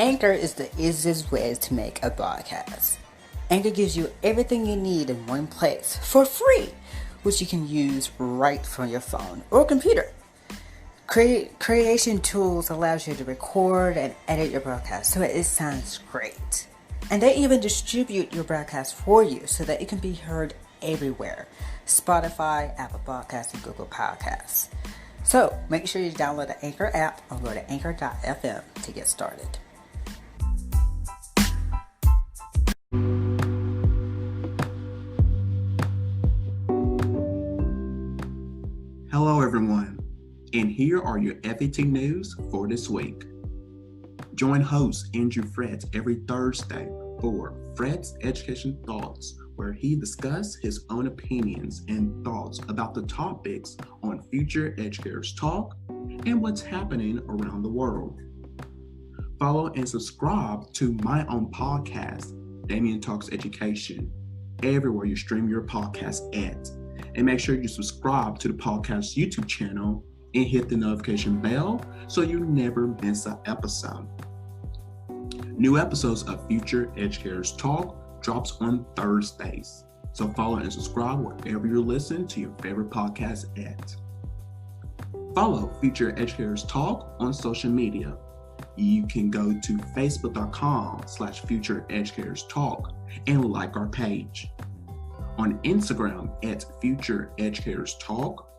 Anchor is the easiest way to make a podcast. Anchor gives you everything you need in one place for free, which you can use right from your phone or computer. Creation tools allows you to record and edit your broadcast so it sounds great. And they even distribute your broadcast for you so that it can be heard everywhere. Spotify, Apple Podcasts, and Google Podcasts. So make sure you download the Anchor app or go to anchor.fm to get started. Hello everyone, and here are your FET news for this week. Join host Andrew Frett every Thursday for Frett's Education Thoughts, where he discusses his own opinions and thoughts about the topics on Future Educators Talk and what's happening around the world. Follow and subscribe to my own podcast, Damian Talks Education, everywhere you stream your podcast at. And make sure you subscribe to the podcast YouTube channel and hit the notification bell so you never miss an episode. New episodes of Future Educators Talk drops on Thursdays. So follow and subscribe wherever you listen to your favorite podcast at. Follow Future Educators Talk on social media. You can go to facebook.com/Future Educators Talk and like our page. On Instagram at Future Educators Talk,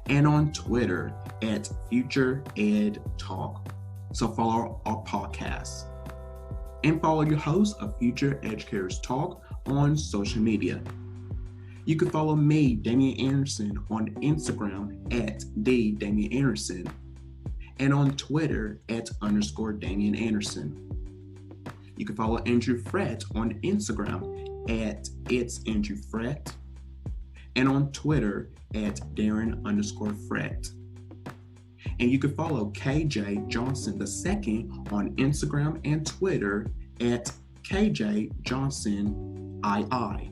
and on Twitter at Future Ed Talk. So follow our podcast. And follow your host of Future Educators Talk on social media. You can follow me, Damian Anderson, on Instagram at Damian Anderson, and on Twitter at _Damian Anderson. You can follow Andrew Frett on Instagram at It's Andrew Frett, and on Twitter at Darren_Frett. And you can follow KJ Johnson II on Instagram and Twitter at KJ Johnson II.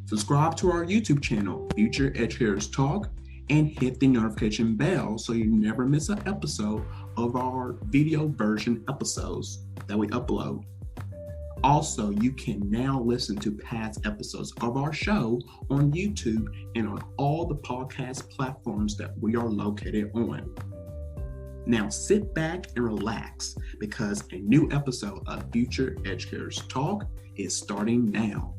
Subscribe to our YouTube channel, Future Educators Talk, and hit the notification bell so you never miss an episode of our video version episodes that we upload. Also, you can now listen to past episodes of our show on YouTube and on all the podcast platforms that we are located on. Now sit back and relax because a new episode of Future Educators Talk is starting now.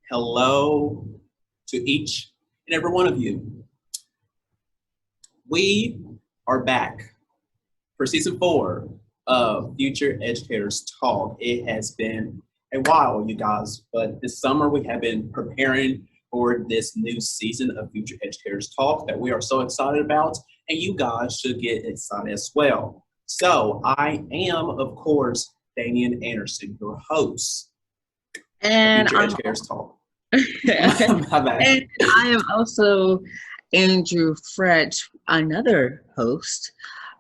Hello to each and every one of you. We are back for season 4 of Future Educators Talk. It has been a while, you guys, but this summer we have been preparing for this new season of Future Educators Talk that we are so excited about, and you guys should get excited as well. So I am, of course, Damian Anderson, your host. And Future Educators Talk. And I am also Andrew Frett, another host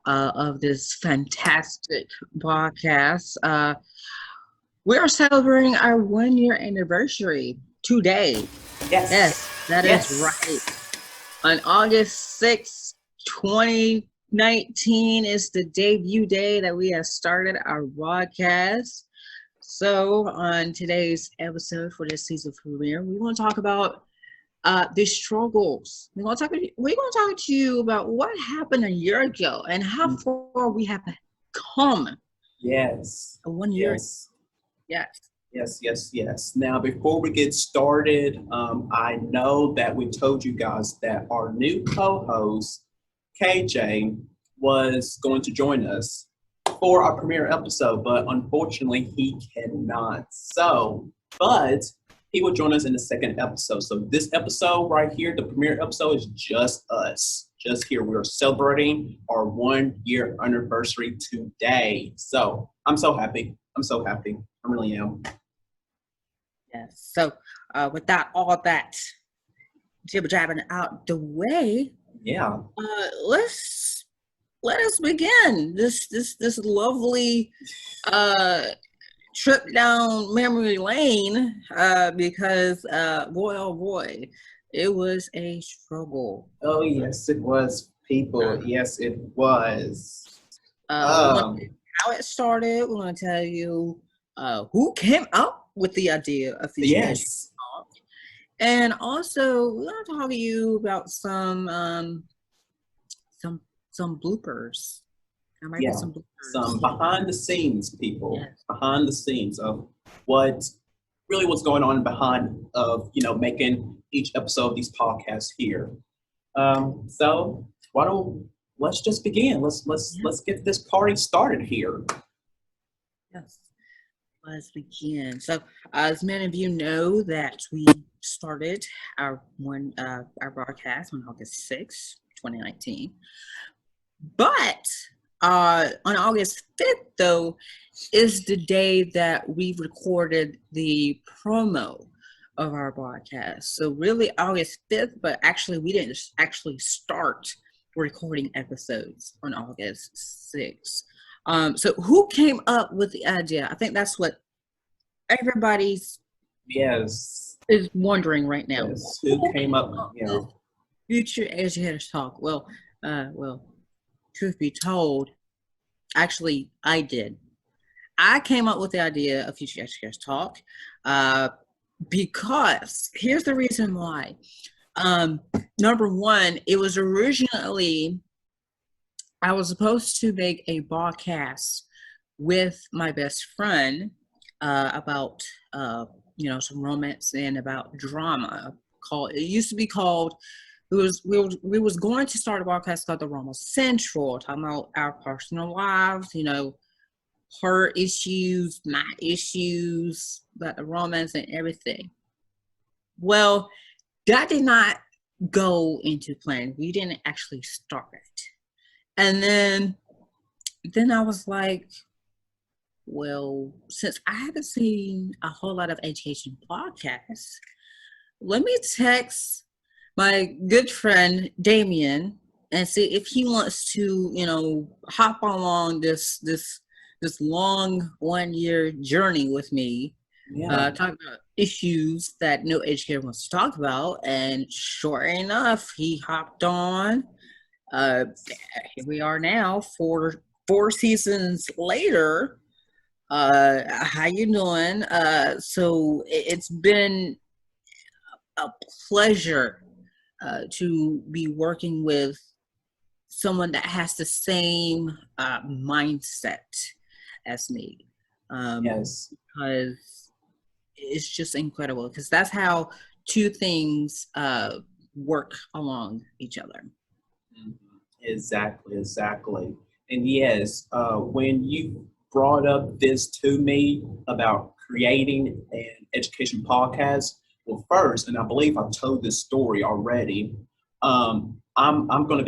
of this fantastic podcast. We are celebrating our 1-year anniversary today. Yes, that is right. On August 6th, 2019 is the debut day that we have started our broadcast. So on today's episode for this season premiere, we want to talk about the struggles. We're going to talk to you about what happened a year ago and how far we have come. Yes. 1 year. Yes. Yes. Now, before we get started, I know that we told you guys that our new co-host, KJ, was going to join us for our premiere episode, but unfortunately he cannot. But he will join us in the second episode. So this episode right here, the premiere episode, is just us. Just here. We are celebrating our 1-year anniversary today. So I'm so happy. I really am. Yes. So without all that jibber-jabbering out the way, let us begin this lovely trip down memory lane because boy, oh boy, it was a struggle. Oh, yes, it was, people. Yes, it was. We want to how it started. We want to tell you who came up with the idea of Future Edge Yes. Talk, and also we want to talk to you about some bloopers. There might be Yeah. some bloopers. Some behind the scenes, people. Yes. Behind the scenes of what really what's going on behind of making each episode of these podcasts here. So why don't let's just begin. Let's get this party started here. Yes. Let's begin. So, as many of you know, that we started our broadcast on August 6th, 2019. But on August 5th, though, is the day that we recorded the promo of our broadcast. So really August 5th, but actually we didn't actually start recording episodes on August 6th. So who came up with the idea? I think that's what everybody's Yes. is wondering right now. Yes. Who came up? Future Educators Talk. Well, truth be told, actually I did. I came up with the idea of Future Educators Talk because here's the reason why. Number one, it was originally, I was supposed to make a broadcast with my best friend about some romance and about drama. It used to be called. We was going to start a broadcast called the Roma Central, talking about our personal lives, her issues, my issues, about the romance and everything. Well, that did not go into plan. We didn't actually start it. And then I was like, well, since I haven't seen a whole lot of education podcasts, let me text my good friend Damian and see if he wants to, hop along this long 1 year journey with me. Talk about issues that no educator wants to talk about, and sure enough, he hopped on. Here we are now, four seasons later. How you doing? So it's been a pleasure to be working with someone that has the same mindset as me. Yes. Because it's just incredible, because that's how two things work along each other. Exactly. And yes, when you brought up this to me about creating an education podcast, well, first, and I believe I've told this story already. I'm gonna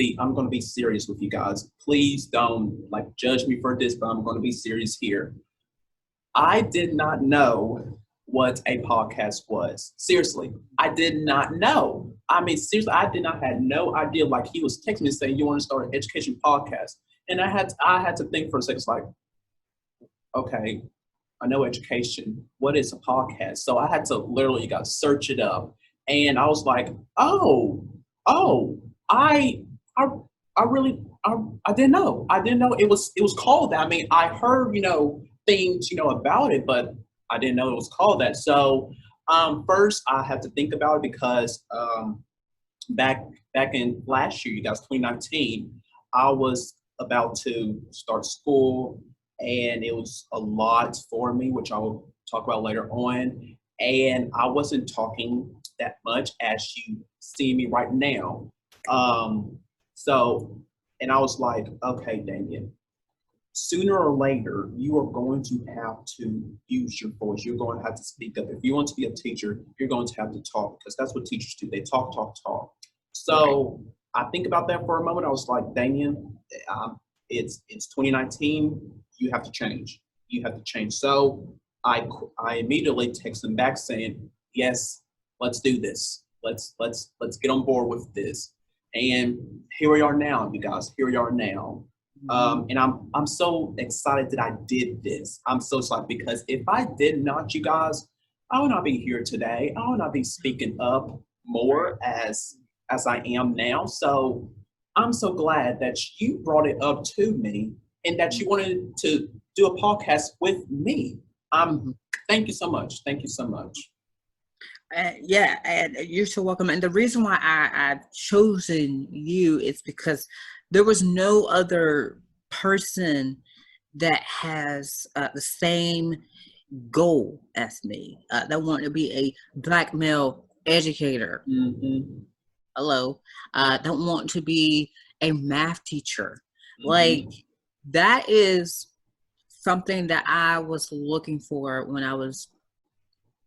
be serious with you guys. Please don't judge me for this, but I'm gonna be serious here. I did not know what a podcast was. Seriously, I did not know. I mean, seriously, I had no idea. He was texting me saying, "You want to start an education podcast?" And I had to think for a second. It's okay, I know education. What is a podcast? So I had to literally search it up, and I was like, oh, I really I didn't know. I didn't know it was called that. I mean, I heard things about it, but I didn't know it was called that. So first I had to think about it because back in last year, you guys, 2019, I was about to start school, and it was a lot for me, which I will talk about later on. And I wasn't talking that much as you see me right now. And I was like, okay, Damian, sooner or later, you are going to have to use your voice. You're going to have to speak up. If you want to be a teacher, you're going to have to talk, because that's what teachers do. They talk. So I think about that for a moment. I was like, Damian, it's 2019. You have to change. So I immediately text them back saying, yes, let's do this. Let's get on board with this. And here we are now, you guys. Here we are now. And I'm so excited that I did this. I'm so excited because if I did not, you guys, I would not be here today. I would not be speaking up more as I am now. So I'm so glad that you brought it up to me and that you wanted to do a podcast with me. Thank you so much. Thank you so much. Yeah, and you're so welcome. And the reason why I've chosen you is because there was no other person that has the same goal as me, that wanted to be a Black male educator. Mm-hmm. Hello. Don't want to be a math teacher. Like, that is something that I was looking for when I was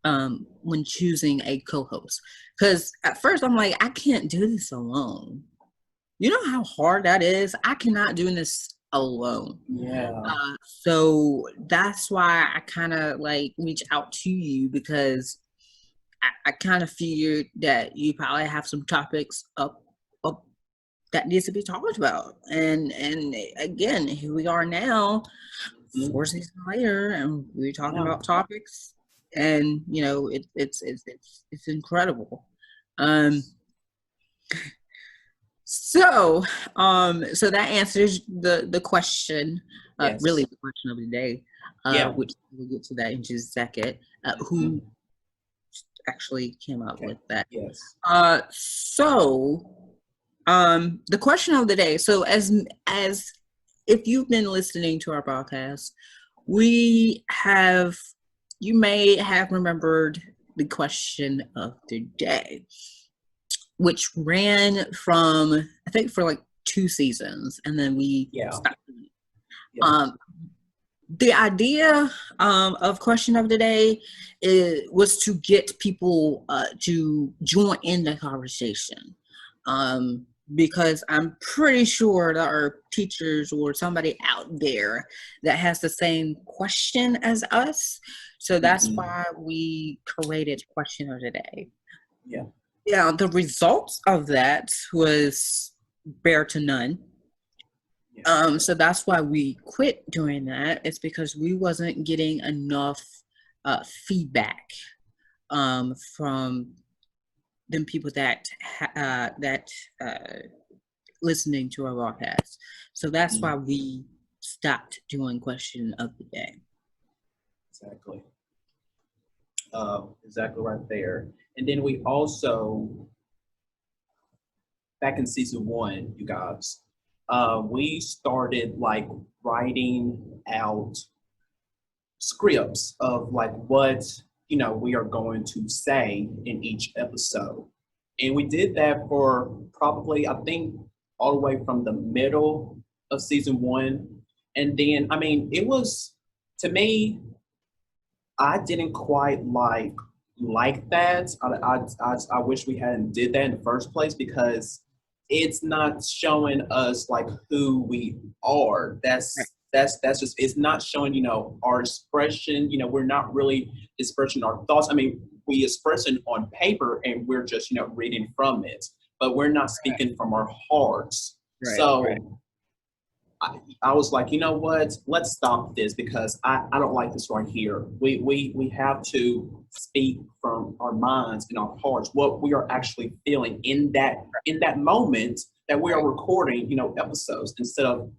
when choosing a co-host, because at first I'm like, I can't do this alone. You know how hard that is? I cannot do this alone. Yeah. So that's why I kind of like reach out to you, because I kind of figured that you probably have some topics up that needs to be talked about. And again, here we are now, 4 seasons later, and we're talking about topics. And you know, it's incredible. So that answers the question, Yes. really the question of the day, which we'll get to that in just a second. Who actually came up with that? Yes. So the question of the day. So as if you've been listening to our podcast, you may have remembered the question of the day, which ran from, I think, for like 2 seasons, and then we stopped. The idea of question of the day was to get people to join in the conversation, because I'm pretty sure there are teachers or somebody out there that has the same question as us. So that's why we created question of the day. Yeah, the results of that was bare to none. So that's why we quit doing that. It's because we wasn't getting enough feedback from them people that listening to our broadcast. So that's why we stopped doing question of the day. Exactly. Exactly right there. And then we also, back in season 1, you guys, we started like writing out scripts of like what, we are going to say in each episode. And we did that for probably, I think, all the way from the middle of season 1. And then, I mean, it was, to me, I didn't quite like that. I wish we hadn't did that in the first place, because it's not showing us like who we are. That's just, it's not showing, our expression. We're not really expressing our thoughts. I mean, we express it on paper and we're just, reading from it, but we're not speaking from our hearts. I was like, you know what? Let's stop this, because I don't like this right here. We have to speak from our minds and our hearts, what we are actually feeling in that moment that we are recording, episodes, instead of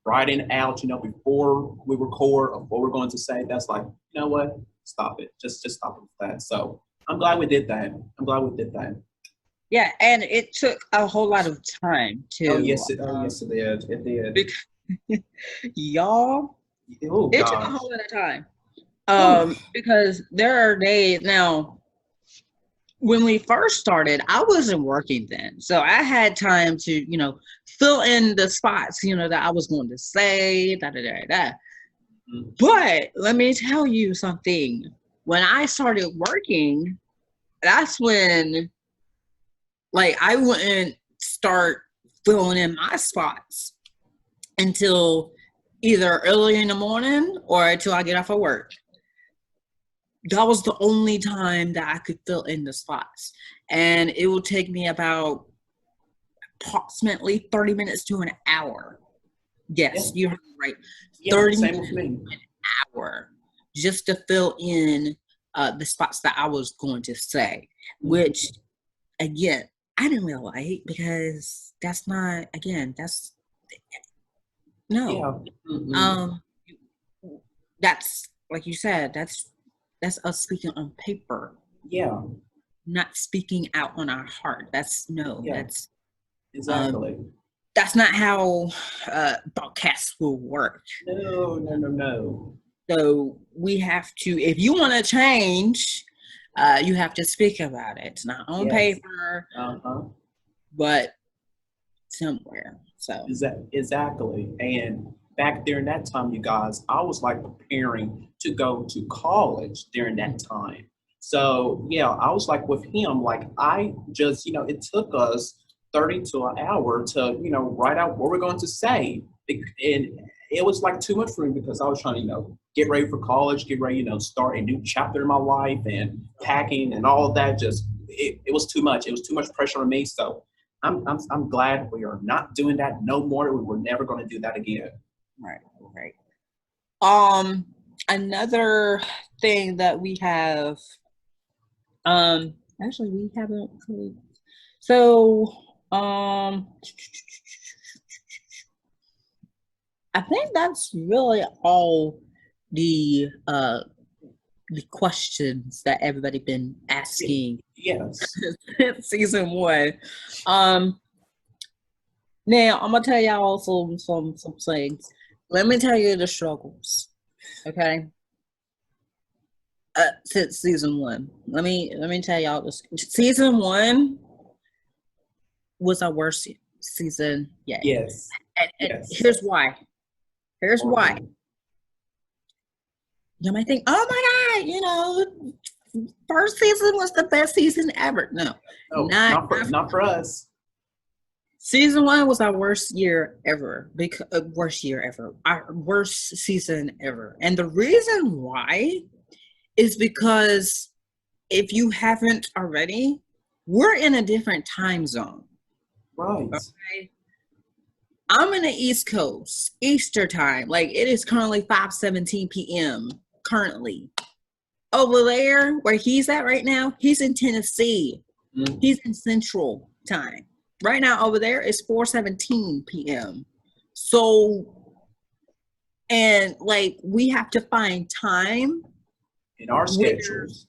writing out, before we record or what we're going to say. That's like, you know what? Stop it. Just stop it with that. So I'm glad we did that. Yeah, and it took a whole lot of time too. Oh yes, it did. It did. Y'all, it took a whole lot of time. Because there are days now. When we first started, I wasn't working then, so I had time to, fill in the spots, that I was going to say. But let me tell you something. When I started working, that's when, like, I wouldn't start filling in my spots until either early in the morning or until I get off of work. That was the only time that I could fill in the spots. And it will take me about approximately 30 minutes to an hour Yes, Yeah. you heard me right. Yeah, 30 same minutes with me. to an hour just to fill in the spots that I was going to say, which again, I didn't really like because that's not, again, that's no. Yeah. Mm-mm. Um, that's like you said, that's us speaking on paper, Yeah. not speaking out on our heart. That's no, Yeah. um Exactly. that's not how broadcasts will work. No, no, no, no. So we have to, if you want to change, you have to speak about it, not on Yes. paper, Uh-huh. but somewhere. So Exactly. And back during that time, you guys, I was like preparing to go to college during that time. So yeah, I was like with him, like I just, it took us 30 to an hour to, write out what we're going to say. And it was like too much for me because I was trying to, get ready for college, get ready, start a new chapter in my life and packing and all of that. Just, it was too much. It was too much pressure on me. So I'm glad we are not doing that no more. We were never going to do that again. right, right. Another thing that we have, actually we haven't really, so I think that's really all the questions that everybody been asking Yes. since season one. Um Now I'm gonna tell y'all some things. Let me tell you the struggles. Okay. Since season one. Let me tell y'all this. Season one was our worst season yet. Yes. And Yes. here's why. Here's why. Mhm. You might think, oh my God, first season was the best season ever. No, No, not not for us. season one was our worst year ever. Worst year ever. Our worst season ever. And the reason why is because if you haven't already, we're in a different time zone. Right. Okay. I'm in the East Coast, Easter time. Like it is currently 5:17 p.m. currently. Over there, where he's at right now, he's in Tennessee. Mhm. He's in Central Time. Right now, over there, it's 4:17 p.m. So, and like we have to find time In our schedules.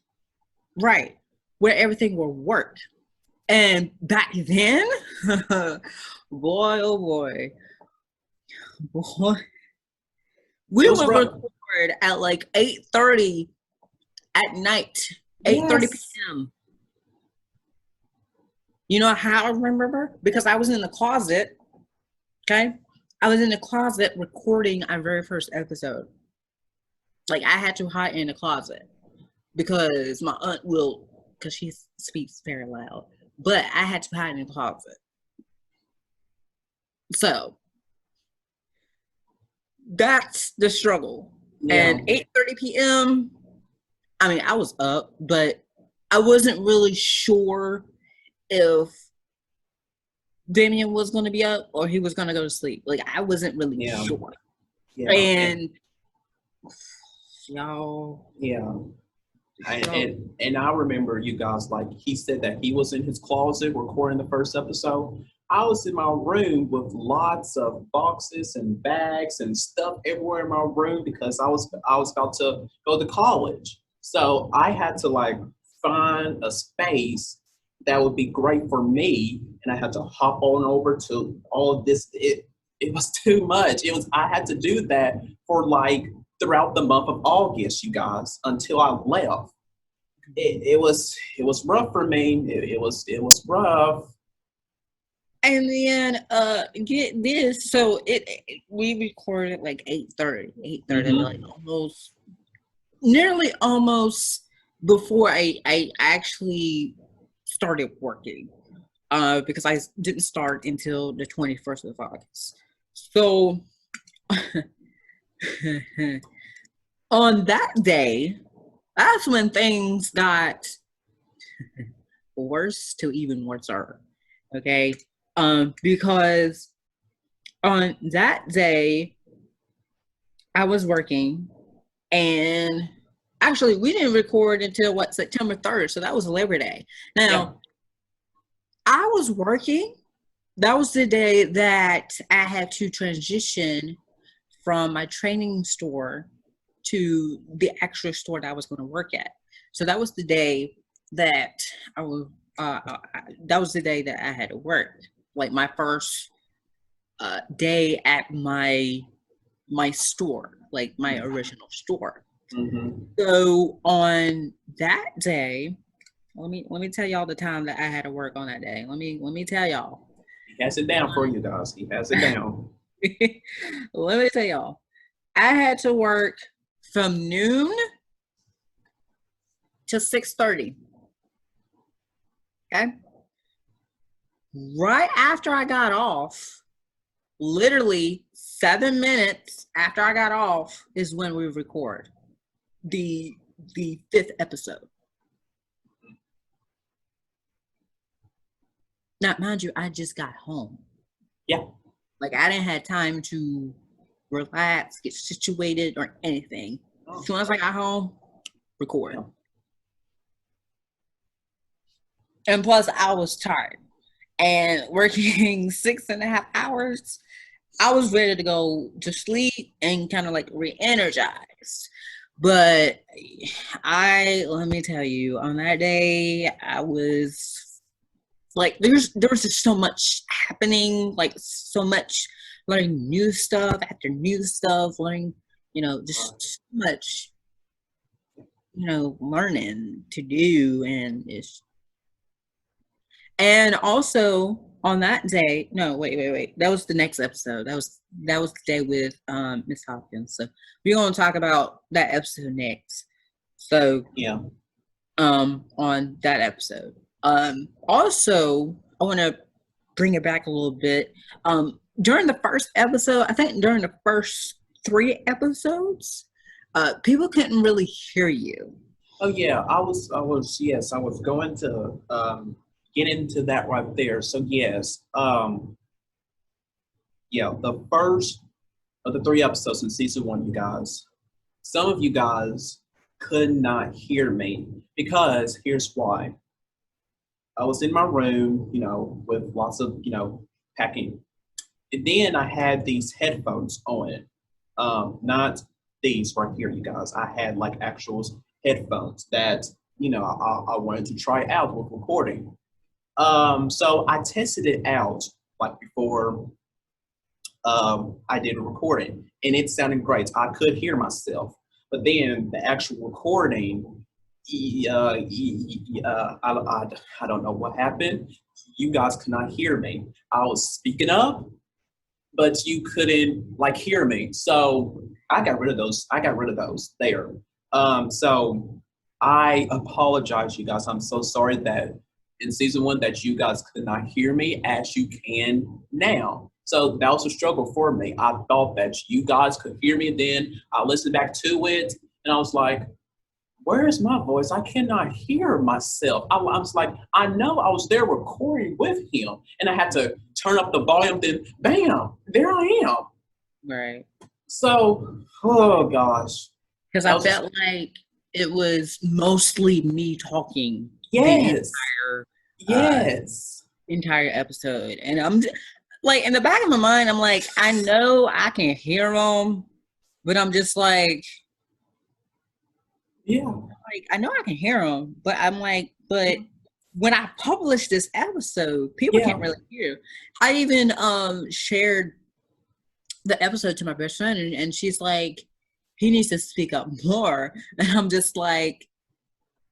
right, where everything will work. And back then, boy, oh boy, boy, It we was would rough. record at like 8:30 at night, 8:30 Yes. p.m. You know how I remember? Because I was in the closet. Okay, I was in the closet recording our very first episode. Like I had to hide in the closet because my aunt will, because she speaks very loud. But I had to hide in the closet. So that's the struggle. Yeah. And 8:30 p.m. I mean, I was up, but I wasn't really sure if Damian was going to be up or he was going to go to sleep. Like I wasn't really Yeah. sure. Yeah. And y'all, Yeah. And I remember you guys, like he said that he was in his closet recording the first episode. I was in my room with lots of boxes and bags and stuff everywhere in my room because I was about to go to college. So I had to like find a space that would be great for me, and I had to hop on over to all of this. It was too much. I had to do that for like throughout the month of August, you guys, until I left. It was rough for me. It was rough. and then get this. So we recorded like 8:30, Mm-hmm. like nearly almost before I actually started working. Because I didn't start until the 21st of August. So on that day, that's when things got worse to even worse. Okay. Because On that day, I was working, and actually, we didn't record until September 3rd. So that was Labor Day. Yeah. Now, I was working. That was the day that I had to transition from my training store to the actual store that I was going to work at. So that was the day that I was. That was the day that I had to work. Like my first day at my store, like my original store. Mm-hmm. So on that day, let me tell y'all the time that I had to work on that day. Let me tell y'all. He has it down for you guys. He has it down. Let me tell y'all. I had to work from noon to 6:30. Okay. Right after I got off, literally 7 minutes after I got off is when we record the fifth episode. Now, mind you, I just got home. Yeah. Like I didn't have time to relax, get situated, or anything. As soon as I got home, record. And plus, I was tired. And working 6.5 hours, I was ready to go to sleep and kind of like re-energized. But let me tell you, on that day, I was like, there was just so much happening, like so much learning new stuff after new stuff, learning, just so much, learning to do. And also on that day, no, wait. That was the next episode. That was the day with Miss Hopkins. So we're gonna talk about that episode next. So yeah. On that episode. Also I wanna bring it back a little bit. During the first episode, I think during the first 3 episodes, people couldn't really hear you. Oh yeah, I was going to get into that right there. So yes, the first of the 3 episodes in season 1, you guys, some of you guys could not hear me because here's why. I was in my room, with lots of, packing. And then I had these headphones on. Not these right here, you guys. I had like actual headphones that, I wanted to try out with recording. So I tested it out like before I did a recording, and it sounded great. I could hear myself, but then the actual recording, I don't know what happened. You guys could not hear me. I was speaking up, but you couldn't like hear me. So I got rid of those. There. So I apologize, you guys. I'm so sorry that in season 1 that you guys could not hear me as you can now. So that was a struggle for me. I thought that you guys could hear me. Then I listened back to it and I was like, where is my voice? I cannot hear myself. I was like, I know I was there recording with him and I had to turn up the volume. Then bam, there I am. Right. So, oh gosh. Because I felt like it was mostly me talking. Yes. Entire episode. And I'm like, in the back of my mind, I'm like, I know I can hear them, but I'm just like, yeah. Like, I know I can hear them, but I'm like, but when I publish this episode, people can't really hear. I even shared the episode to my best friend, and she's like, he needs to speak up more. And I'm just like,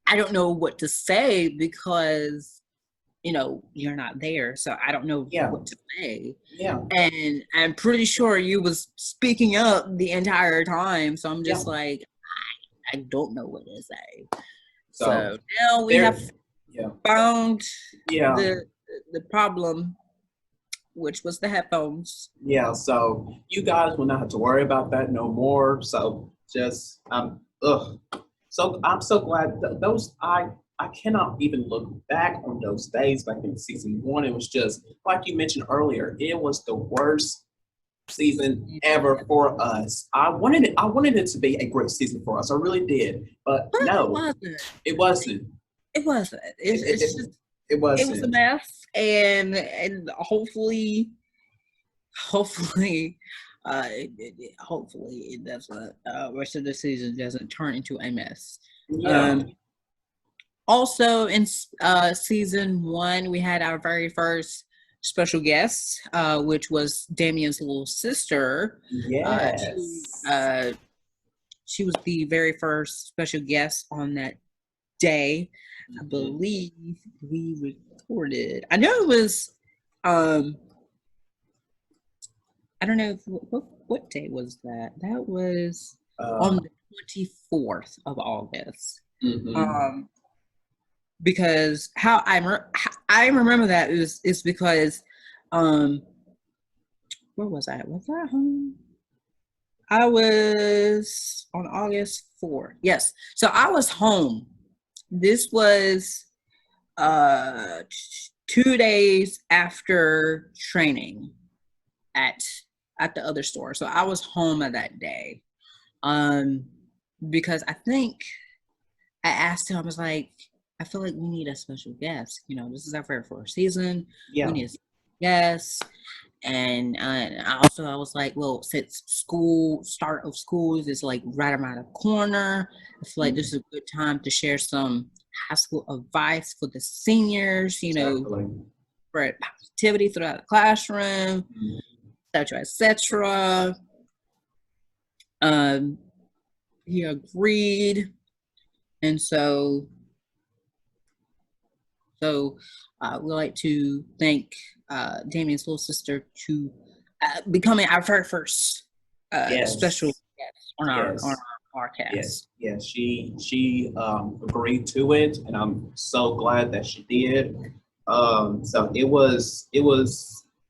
I don't know what to say because, you're not there. So I don't know what to say. Yeah. And I'm pretty sure you was speaking up the entire time. So I'm just like, I don't know what to say. So now we have found the problem, which was the headphones. Yeah, so you guys will not have to worry about that no more. So just So I'm so glad those I cannot even look back on those days back in season 1. It was just like you mentioned earlier. It was the worst season ever for us. I wanted it to be a great season for us. I really did, but But it no, wasn't. it wasn't. It wasn't. It, it, It's it, just it it was a wasn't. mess, and hopefully, hopefully it doesn't. Rest of the season doesn't turn into a mess. Yeah. Um, Also in season one, we had our very first special guest, which was Damian's little sister. Yes. She was the very first special guest on that day. I Mhm. believe we recorded. I know it was. I don't know what day was that. That was on Uh, the 24th of August. mhm. Because I remember that is because um where was I? Was I home? I was on August 4th. Yes. So I was home. This was uh 2 days after training at the other store. So I was home at that day. Um because I think I asked him, I was like, I feel like we need a special guest. You know, this is our very first season. We Yeah. need a special guest. And I was like, well, since start of schools is like right around the corner, I feel like this is a good time to share some high school advice for the seniors, you know, Exactly. spread positivity throughout the classroom, Mhm. etc., etc. Um, he agreed. And we'd like to thank Damian's little sister to becoming our very first special Yes. guest on Yes. our podcast. Yes. She agreed to it, and I'm so glad that she did. So it was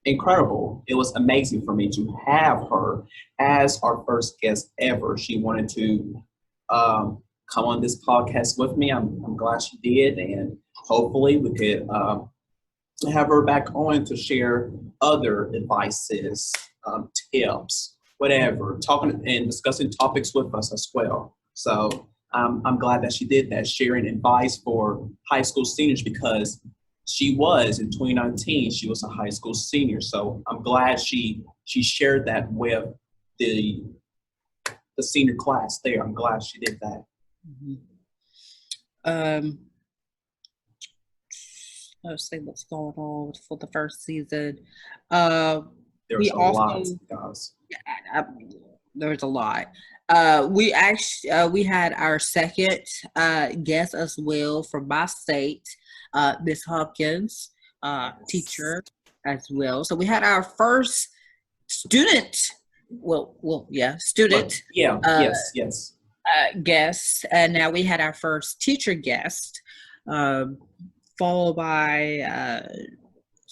incredible. It was amazing for me to have her as our first guest ever. She wanted to come on this podcast with me. I'm glad she did, and hopefully we could have her back on to share other advices, tips, whatever, talking and discussing topics with us as well. So I'm glad that she did that, sharing advice for high school seniors because she was in 2019. She was a high school senior, so I'm glad she shared that with the the senior class there. I'm glad she did that. Mm-hmm. Um, let's see what's going on for the first season. Uh, There's we a lot, also guys. I, there's a lot. We had our second guest as well from my state, Miss Hopkins, teacher as well. So we had our first student. But Student yeah, uh, yes. guest, and now we had our first teacher guest, um, followed by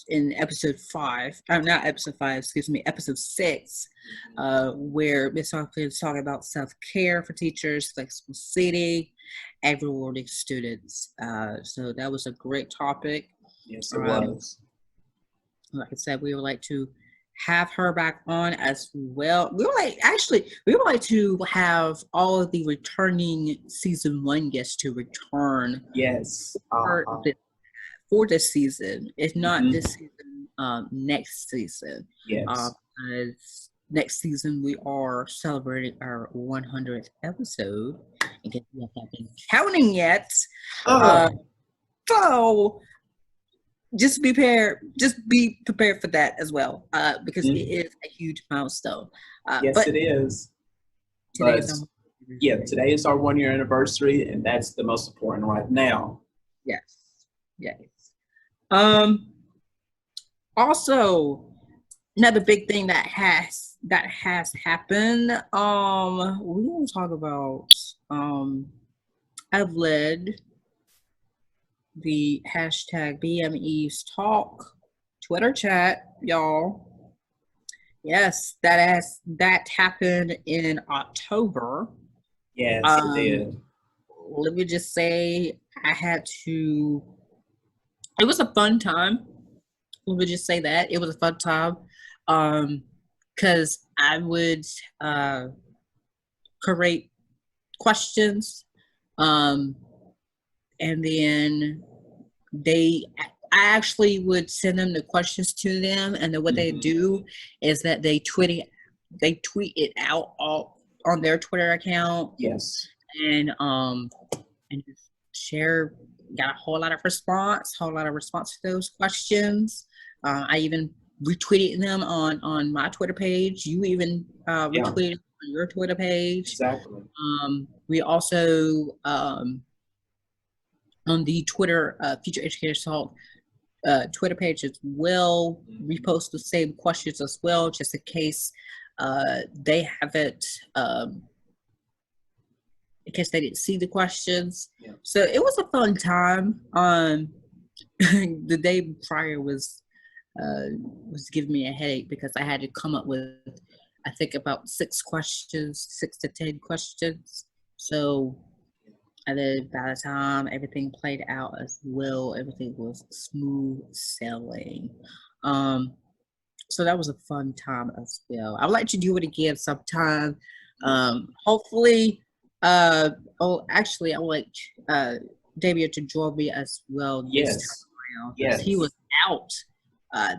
in episode 5, not episode 5, excuse me, episode 6, where Miss Hawkins talking about self-care for teachers, flexible seating, and rewarding students. So that was a great topic. Yes, it was. Like I said, we would like to have her back on as well. We would like to have all of the returning season 1 guests to return Yes. for this season. If not Mhm. this season, next season. Yes. Because next season we are celebrating our 100th episode. In case you haven't been counting yet. Oh, So just be prepared for that as well. Because it is a huge milestone. yes, But it is. But today's yeah, today is our 1 year anniversary, and that's the most important right now. yes. Also, another big thing that has happened. We want to talk about. I've led the hashtag BME's Talk Twitter chat, y'all. Yes, that happened in October. Yes, it did. Let me just say, it was a fun time. Let me just say that it was a fun time. because I would create questions, and then I actually would send them the questions to them, and then what they do is that they tweet it out all on their Twitter account. Yes. And just share. Got a whole lot of response to those questions. I even retweeted them on my Twitter page. You even retweeted on your Twitter page. Exactly. We also on the Twitter Future Educators Talk Twitter page as well, repost the same questions as well, just in case they haven't, in case they didn't see the questions. Yeah. So it was a fun time. The day prior was giving me a headache because I had to come up with, I think, about 6 to 10 questions. So, and then by the time everything played out as well, everything was smooth sailing. So that was a fun time as well. I'd like to do it again sometime. Hopefully, I would like Damian to join me as well. Yes. Yes. He was out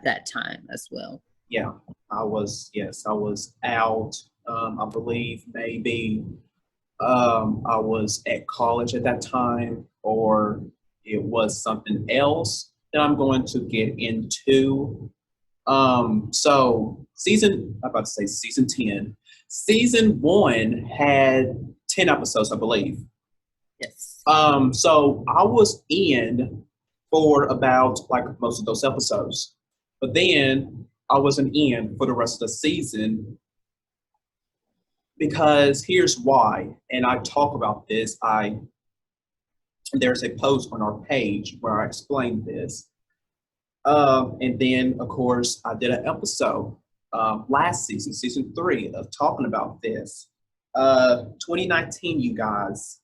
that time as well. Yeah, I was out. I believe maybe I was at college at that time, or it was something else that I'm going to get into. So season 10. Season 1 had 10 episodes, I believe. Yes. So I was in for about like most of those episodes, but then I wasn't in for the rest of the season. Because here's why, and I talk about this. There's a post on our page where I explain this. And then, of course, I did an episode last season, season 3, of talking about this. 2019, you guys,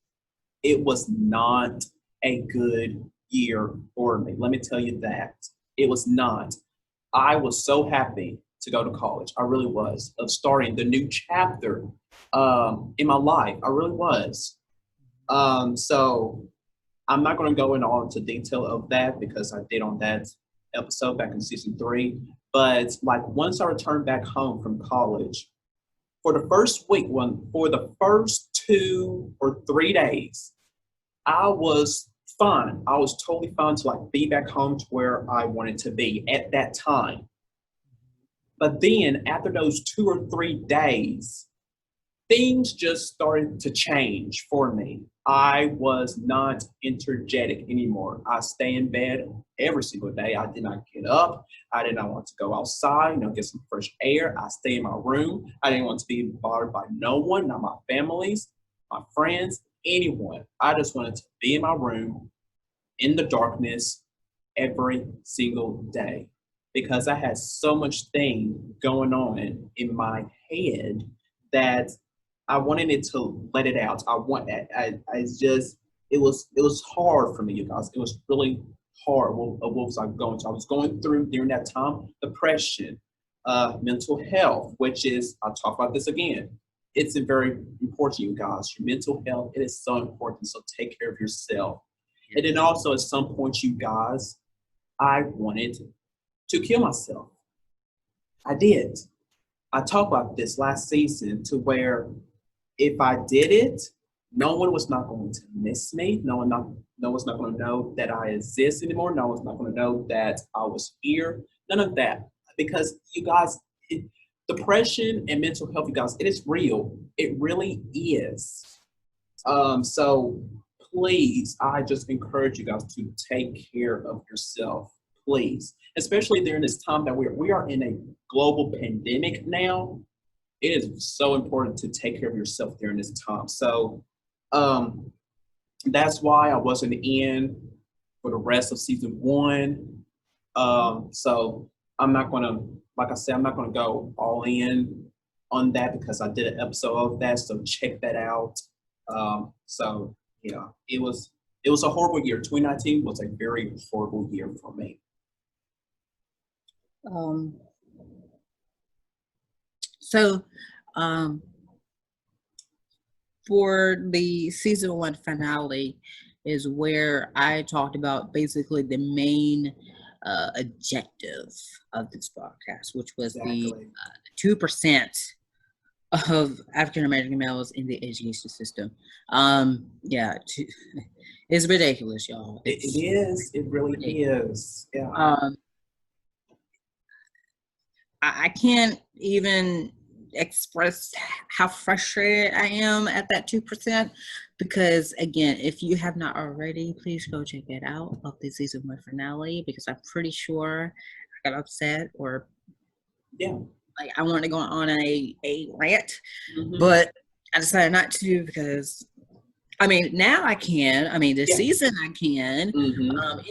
it was not a good year for me. Let me tell you that. It was not. I was so happy to go to college. I really was, of starting the new chapter in my life. I really was. So I'm not going to go into detail of that because I did on that episode back in season 3. But like once I returned back home from college, for the first 2 or 3 days, I was fine. I was totally fine to like be back home to where I wanted to be at that time. But then after those 2 or 3 days, things just started to change for me. I was not energetic anymore. I stay in bed every single day. I did not get up. I did not want to go outside, get some fresh air. I stay in my room. I didn't want to be bothered by no one, not my families, my friends, anyone. I just wanted to be in my room in the darkness every single day because I had so much thing going on in my head that I wanted it to let it out. It was hard for me, you guys. It was really hard. What was I going through? I was going through during that time depression, mental health, which is, I'll talk about this again. It's very important, you guys. Your mental health, it is so important. So take care of yourself. And then also at some point, you guys, I wanted to kill myself. I did. I talked about this last season to where if I did it, no one was not going to miss me. No one's not going to know that I exist anymore. No one's not going to know that I was here. None of that. Because you guys, depression and mental health, you guys, it is real. It really is. So please, I just encourage you guys to take care of yourself, please. Especially during this time that we are in a global pandemic now. It is so important to take care of yourself during this time. So that's why I wasn't in for the rest of season 1. So I'm not going to, like I said, I'm not going to go all in on that because I did an episode of that. So check that out. So yeah, it was a horrible year. 2019 was a very horrible year for me. So, for the season 1 finale is where I talked about basically the main objective of this broadcast, which was the 2% of African American males in the education system. Yeah, it's ridiculous, y'all. It is. It really is. Yeah. I can't even express how frustrated I am at that 2%, because again, if you have not already, please go check it out of the season 1 finale, because I'm pretty sure I got upset, or like I wanted to go on a rant, but I decided not to, because I mean, now I can. I mean, this season I can.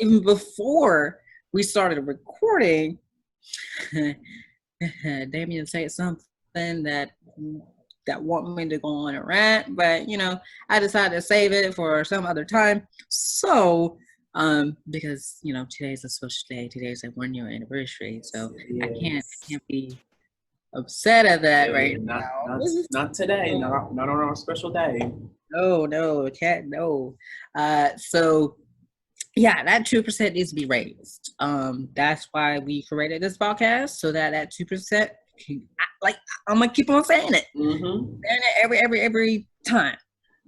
Even before we started recording, Damian said something that want me to go on a rant, but I decided to save it for some other time. So, because today's a special day. Today's a 1-year anniversary, so I can't be upset at that right now. Not today. Not on our special day. No, cat, no. So yeah, that 2% needs to be raised. That's why we created this podcast, so that 2%, like I'm gonna keep on saying it, every time.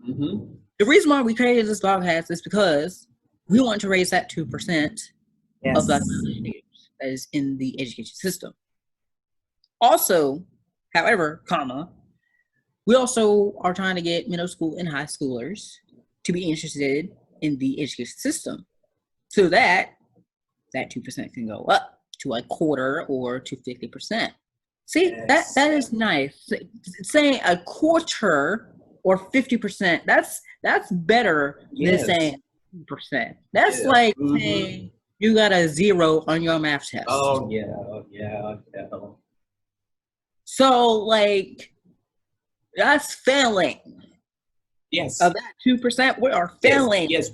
The reason why we created this podcast is because we want to raise that 2% of Black educators that is in the education system. Also, however, we also are trying to get middle school and high schoolers to be interested in the education system, so that 2% can go up to 1/4 or to 50%. See, that is nice. Saying 1/4 or 50%, that's better than saying 2%. That's like saying you got a 0 on your math test. Oh yeah. So like, that's failing. Yes. Of that 2%, we are failing. Yes.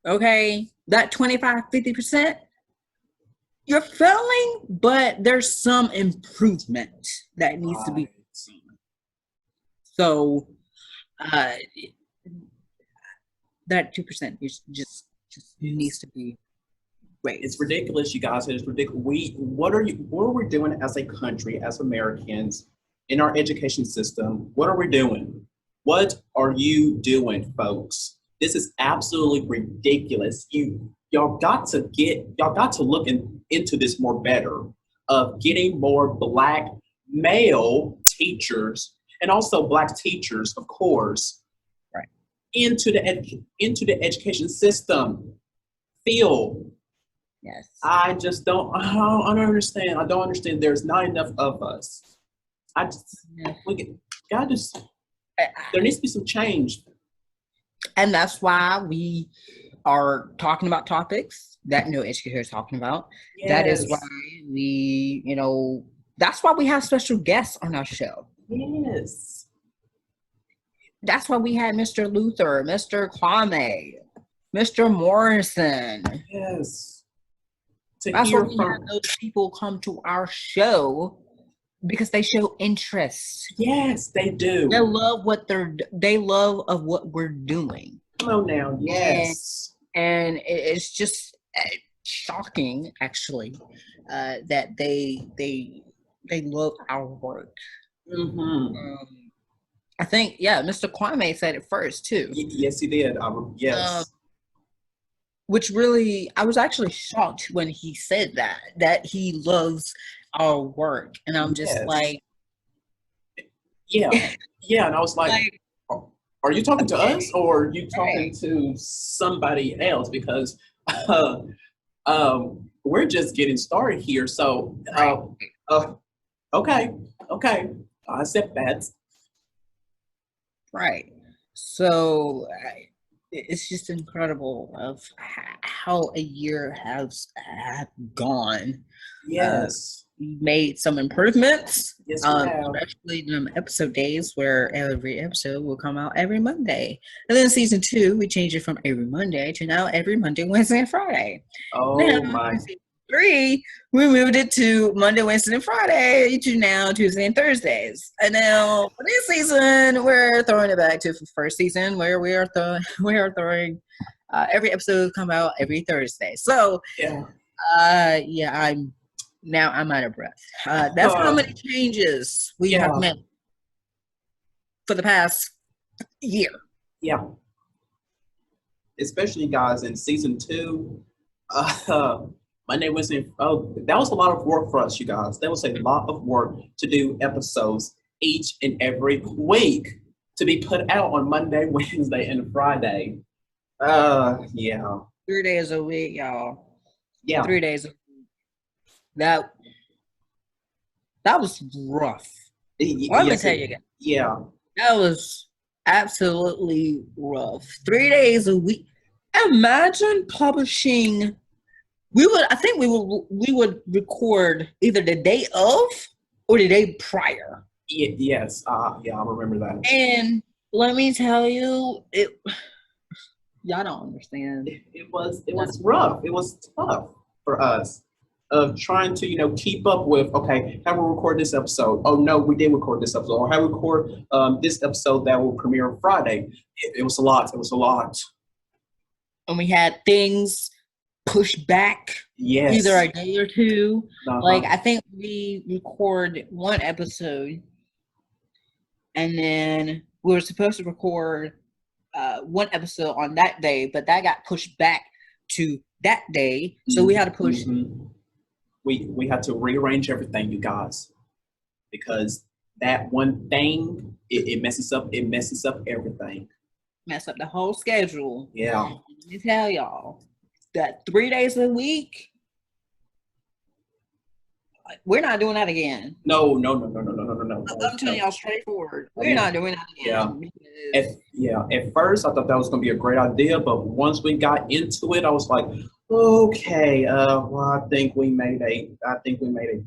Okay, that 25-50%, you're failing, but there's some improvement that needs to be seen. So, that 2% is just needs to be raised. It's ridiculous, you guys. It's ridiculous. What are we doing as a country, as Americans, in our education system? What are we doing? What are you doing, folks? This is absolutely ridiculous. Y'all got to look into this more better, of getting more Black male teachers, and also Black teachers, of course, right, into the education system field. Yes. I don't understand. I don't understand. There's not enough of us. There needs to be some change. And that's why we are talking about topics that no educator is talking about. Yes. That is why that's why we have special guests on our show. Yes. That's why we had Mr. Luther, Mr. Kwame, Mr. Morrison. Yes. That's why we have those people come to our show, because they show interest. Yes, they do. They love of what we're doing. Come on now, yes. And it's just shocking, actually, that they love our work. I think, Mr. Kwame said it first too. Yes, he did. Yes. Which really, I was actually shocked when he said that he loves our work, and I'm just like, yeah, and I was like, are you talking to us, or are you talking to somebody else? Because we're just getting started here. So, okay, I accept that. Right. So it's just incredible of how a year has gone. Yes. We made some improvements. Yes, we have. Especially in episode days, where every episode will come out every Monday. And then season 2, we changed it from every Monday to now every Monday, Wednesday, and Friday. Oh, my 3, we moved it to Monday, Wednesday, and Friday to now Tuesday and Thursdays. And now for this season, we're throwing it back to the first season where we are throwing every episode come out every Thursday. So I'm out of breath. That's how many changes we have made for the past year. Yeah. Especially, guys, in season 2, Monday, Wednesday. Oh, that was a lot of work for us, you guys. That was a lot of work to do episodes each and every week to be put out on Monday, Wednesday, and Friday. Yeah. 3 days a week, y'all. Yeah. 3 days a week. That was rough. Let me tell you again. Yeah. That was absolutely rough. 3 days a week. Imagine publishing. We would record either the day of or the day prior. Yes. Yeah, I remember that. And let me tell you, y'all don't understand. It was rough. It was tough for us of trying to, keep up with, okay, how we record this episode? Oh, no, we did record this episode. Or how we record this episode that will premiere on Friday. It was a lot. It was a lot. And we had things pushed back either a day or two. Like, I think we record one episode and then we were supposed to record one episode on that day, but that got pushed back to that day. So we had to push. We had to rearrange everything, you guys, because that one thing, it messes up everything. Mess up the whole schedule. Yeah. Let me tell y'all that 3 days a week, we're not doing that again. No. I'm telling y'all straightforward. We're not doing that again. At first, I thought that was going to be a great idea, but once we got into it, I was like, okay, well, I think we made a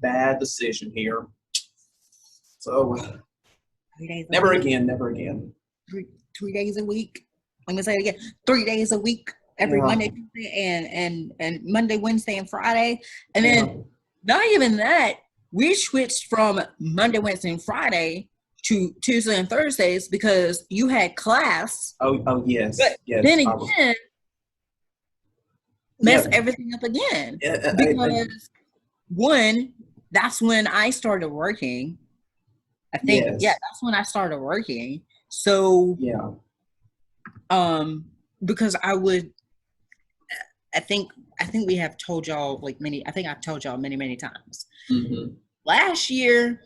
bad decision here. So, never again. 3 days a week. Let me say it again. 3 days a week, every Monday, Tuesday, and Monday, Wednesday, and Friday. And then not even that, we switched from Monday, Wednesday, and Friday to Tuesday and Thursdays because you had class. Oh yes. But yes. then again, mess everything up again. Because one, that's when I started working. I think that's when I started working. So because I think we have told y'all I've told y'all many times. Last year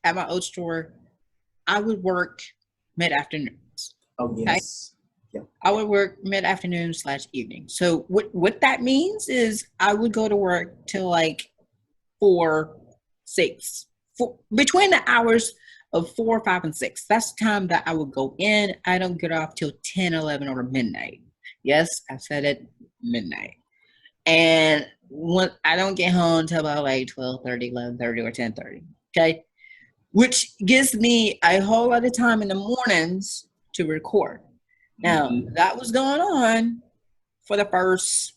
at my old store, I would work mid-afternoons. Oh yes. Okay? Yeah. I would work mid-afternoon/evening. So what that means is I would go to work till like 4, 6, between the hours of 4, 5, and 6. That's the time that I would go in. I don't get off till 10, 11, or midnight. Yes, I said it, midnight. And when I don't get home until about like 12:30, 11:30, or 10:30. Okay? Which gives me a whole lot of time in the mornings to record. Now, that was going on for the first,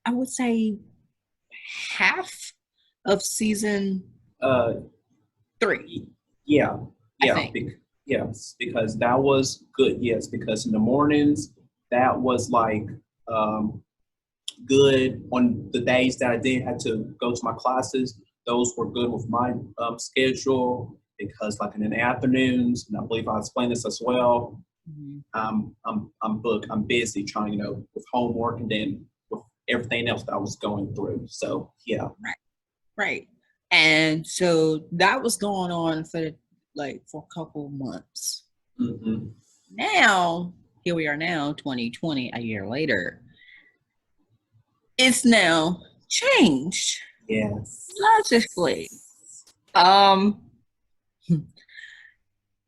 I would say, half of season 3. Yes, because that was good. Yes, because in the mornings that was like good on the days that I didn't have to go to my classes. Those were good with my schedule because, like, in the afternoons, and I believe I explained this as well. I'm booked. I'm busy trying, with homework and then with everything else that I was going through. So yeah, right. And so that was going on for a couple months. Now, here we are now, 2020, a year later. It's now changed. Yes. Logically.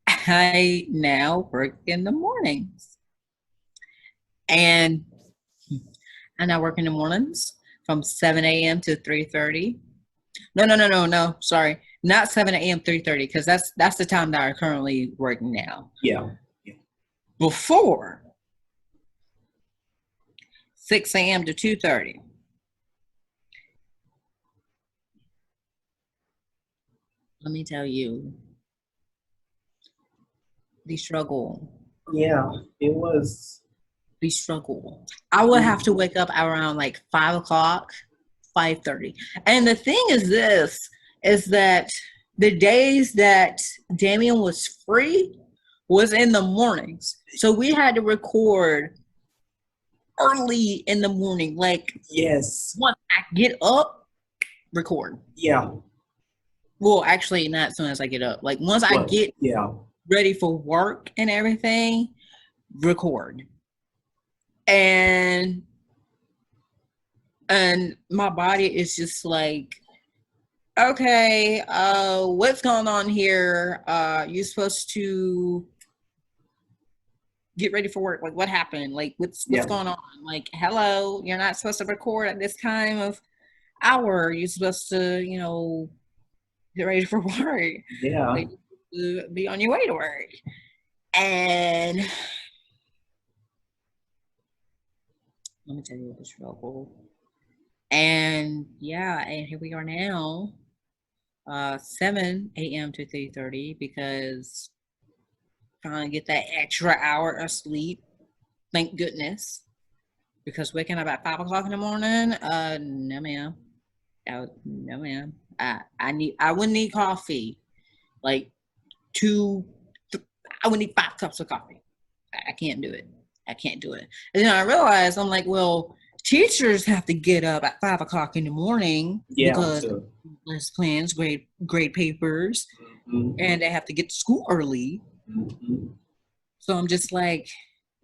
I now work in the mornings. And I now work in the mornings from 7 a.m. to 3:30. No. Sorry. Not 7 a.m. 3:30, because that's the time that I currently work now. Yeah. Before, 6 a.m. to 2:30. Let me tell you the struggle. Yeah, it was. The struggle. I would have to wake up around like 5 o'clock, 5:30. And the thing is this, is that the days that Damian was free was in the mornings. So we had to record early in the morning. Like, Yes. once I get up, record. Yeah. Well, actually, not as soon as I get up. Like, once I get ready for work and everything, record. And my body is just like, okay, what's going on here? You're supposed to get ready for work. Like, what happened? Like, what's going on? Like, hello, you're not supposed to record at this time of hour. You're supposed to, get ready for work. Yeah. Like, be on your way to work. And let me tell you the struggle. And and here we are now, 7 a.m. to 3:30, because trying to get that extra hour of sleep. Thank goodness. Because waking up at 5 o'clock in the morning, no ma'am. No ma'am. I wouldn't need coffee. Like I would need 5 cups of coffee. I can't do it. And then I realized, I'm like, well, teachers have to get up at 5 o'clock in the morning because less plans, grade papers, and they have to get to school early. So I'm just like,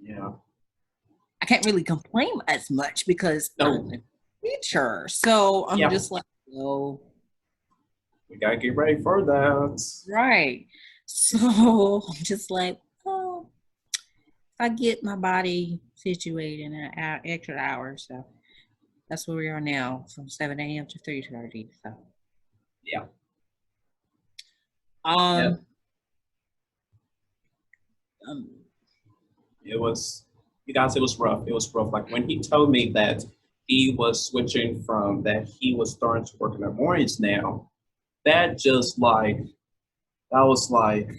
I can't really complain as much because I'm a teacher. So I'm just like, no. We gotta get ready for that. Right. So I'm just like, oh, I get my body situated in an extra hour. So that's where we are now, from 7 a.m. to 3:30. So it was, you guys, it was rough. It was rough. Like when he told me that he was switching from that, he was starting to work in the mornings now, that just like, that was like,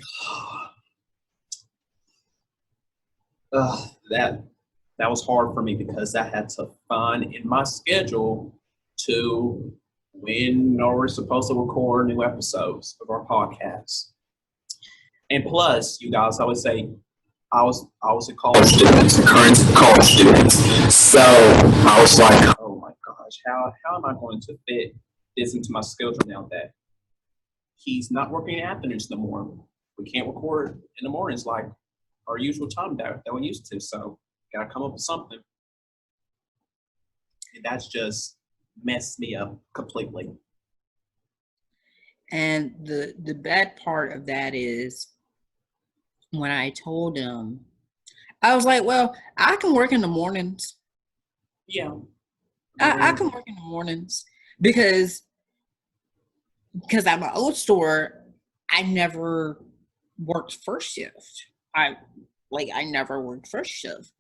that was hard for me because I had to find in my schedule to when we're supposed to record new episodes of our podcast. And plus, you guys, I would say, I was a college student, current college student. So I was like, oh my gosh, how am I going to fit this into my schedule now that he's not working in afternoons no more? We can't record in the mornings like our usual time that we used to. So gotta come up with something. And that's just messed me up completely. And the bad part of that is, when I told him, I was like, well, I can work in the mornings. Yeah. I can work in the mornings because at my old store, I never worked first shift. I never worked first shift.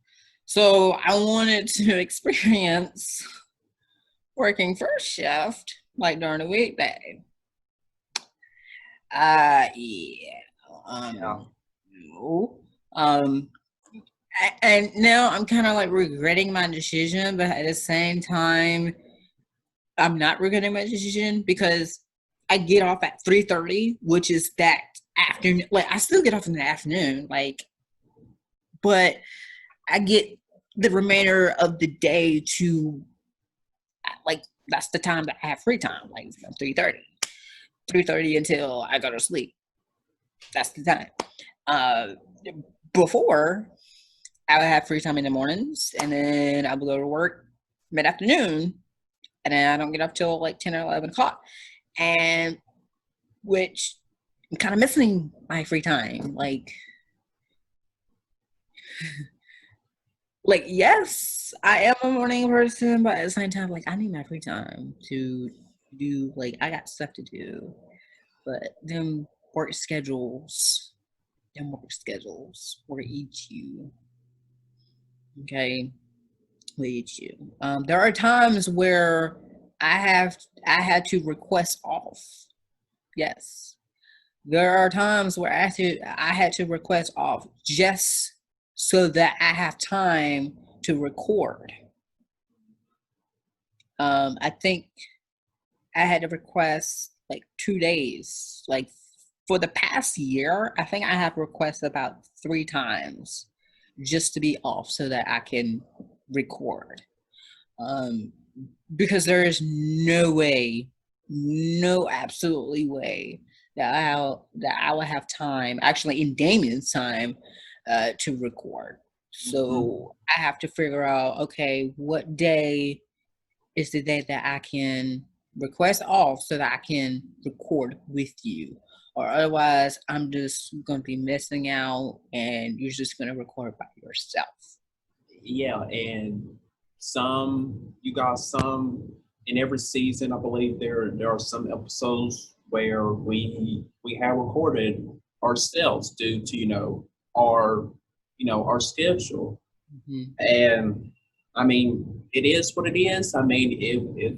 So I wanted to experience working first shift, like during the weekday. And now I'm kind of like regretting my decision, but at the same time, I'm not regretting my decision because I get off at 3:30, which is that afternoon. Like, I still get off in the afternoon, but I get the remainder of the day to, that's the time that I have free time, like from 3:30 until I go to sleep. That's the time. Before, I would have free time in the mornings, and then I would go to work mid-afternoon, and then I don't get up till like 10 or 11 o'clock, and which I'm kind of missing my free time. Yes, I am a morning person, but at the same time, I need my free time to do, I got stuff to do. But them work schedules will eat you. Okay. with you. There are times where I had to request off. Yes. There are times where I had to request off just so that I have time to record. I think I had to request like 2 days. Like for the past year, I think I have requested about 3 times just to be off so that I can record. Because there is no way, no absolutely way that I will have time, actually in Damian's time, to record. So I have to figure out, okay, what day is the day that I can request off so that I can record with you. Or otherwise, I'm just going to be missing out and you're just going to record by yourself. Yeah, and some in every season, I believe there are some episodes where we have recorded ourselves due to our schedule. And I mean, it is what it is. I mean,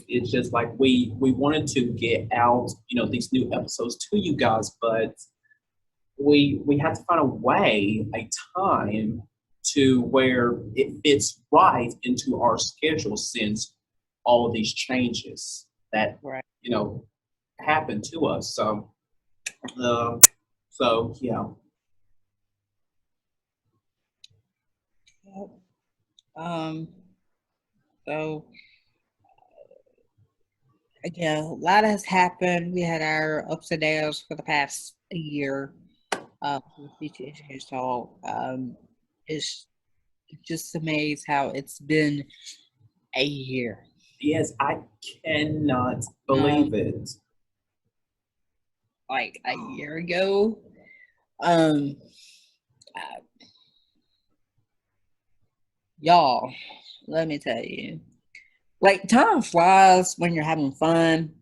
it's just like we wanted to get out these new episodes to you guys, but we had to find a time to where it fits right into our schedule since all of these changes that happened to us. So yeah. So again, a lot has happened. We had our ups and downs for the past year. Future Educators Talk. It's just amazed how it's been a year. Yes, I cannot believe it. Like a year ago. Y'all, let me tell you, like time flies when you're having fun,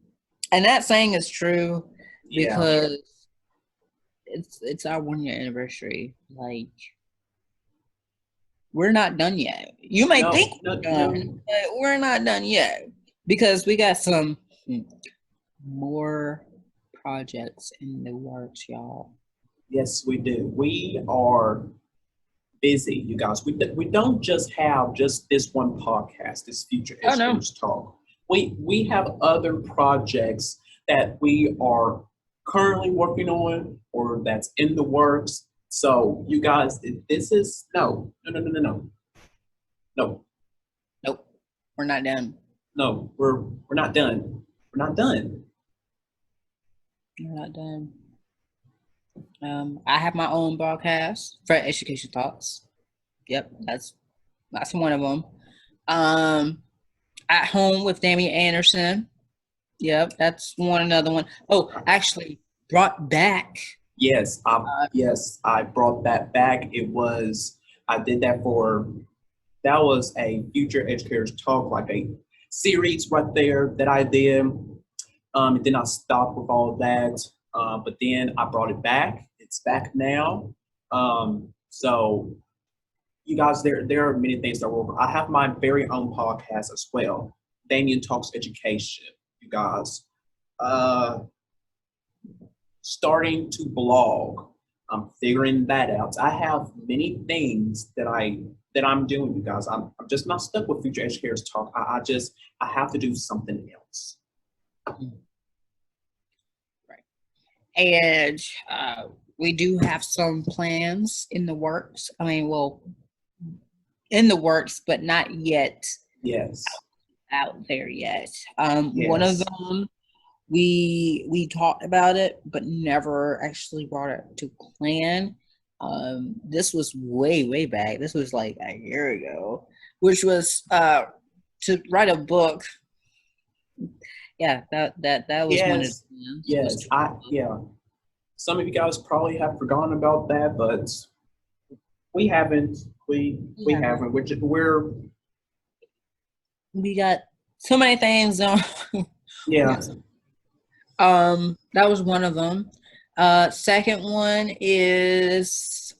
and that saying is true because it's our 1 year anniversary. Like we're not done yet. You may think we're done, but we're not done yet because we got some more projects in the works, y'all. Yes, we do. We are busy, you guys. We don't just have just this one podcast, this Future Educators Talk. We have other projects that we are currently working on or that's in the works. So you guys, this is no. Nope. We're not done. No, we're not done. We're not done. We're not done. I have my own broadcast, Frett Education Talks. Yep, that's one of them. At Home with Damian Anderson. Yep, that's another one. Oh, actually, brought back. Yes, I brought that back. I did that that was a Future Educators Talk, like a series right there that I did. And then I stopped with all of that. But then I brought it back. It's back now. So you guys, there are many things that we're over. I have my very own podcast as well. Damian Talks Education, you guys. Starting to blog. I'm figuring that out. I have many things that I'm doing, you guys. I'm just not stuck with Future Educators Talk. I have to do something else. Right. And we do have some plans in the works. I mean, well, in the works, but not yet. Yes. Out there yet. Yes. One of them, we talked about it, but never actually brought it to plan. This was way back. This was like a year ago, which was to write a book. Yeah, that was one of them. Yes, some of you guys probably have forgotten about that, but we haven't. We haven't. We got so many things on. Yeah. That was one of them. Second one is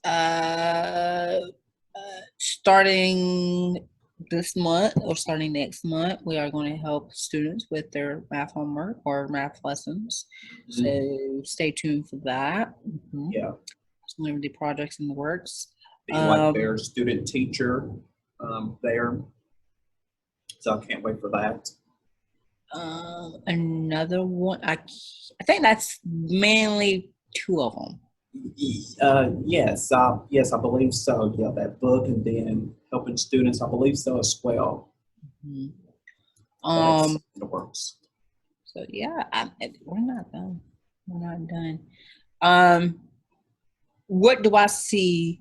starting this month or starting next month, we are going to help students with their math homework or math lessons. So stay tuned for that. Yeah. Some of the projects in the works. Be like their student teacher there. So I can't wait for that. Another one, I think that's mainly two of them. Yes, I believe so. Yeah, that book and then helping students, I believe so as well. That's in the works. So yeah, we're not done. We're not done. What do I see?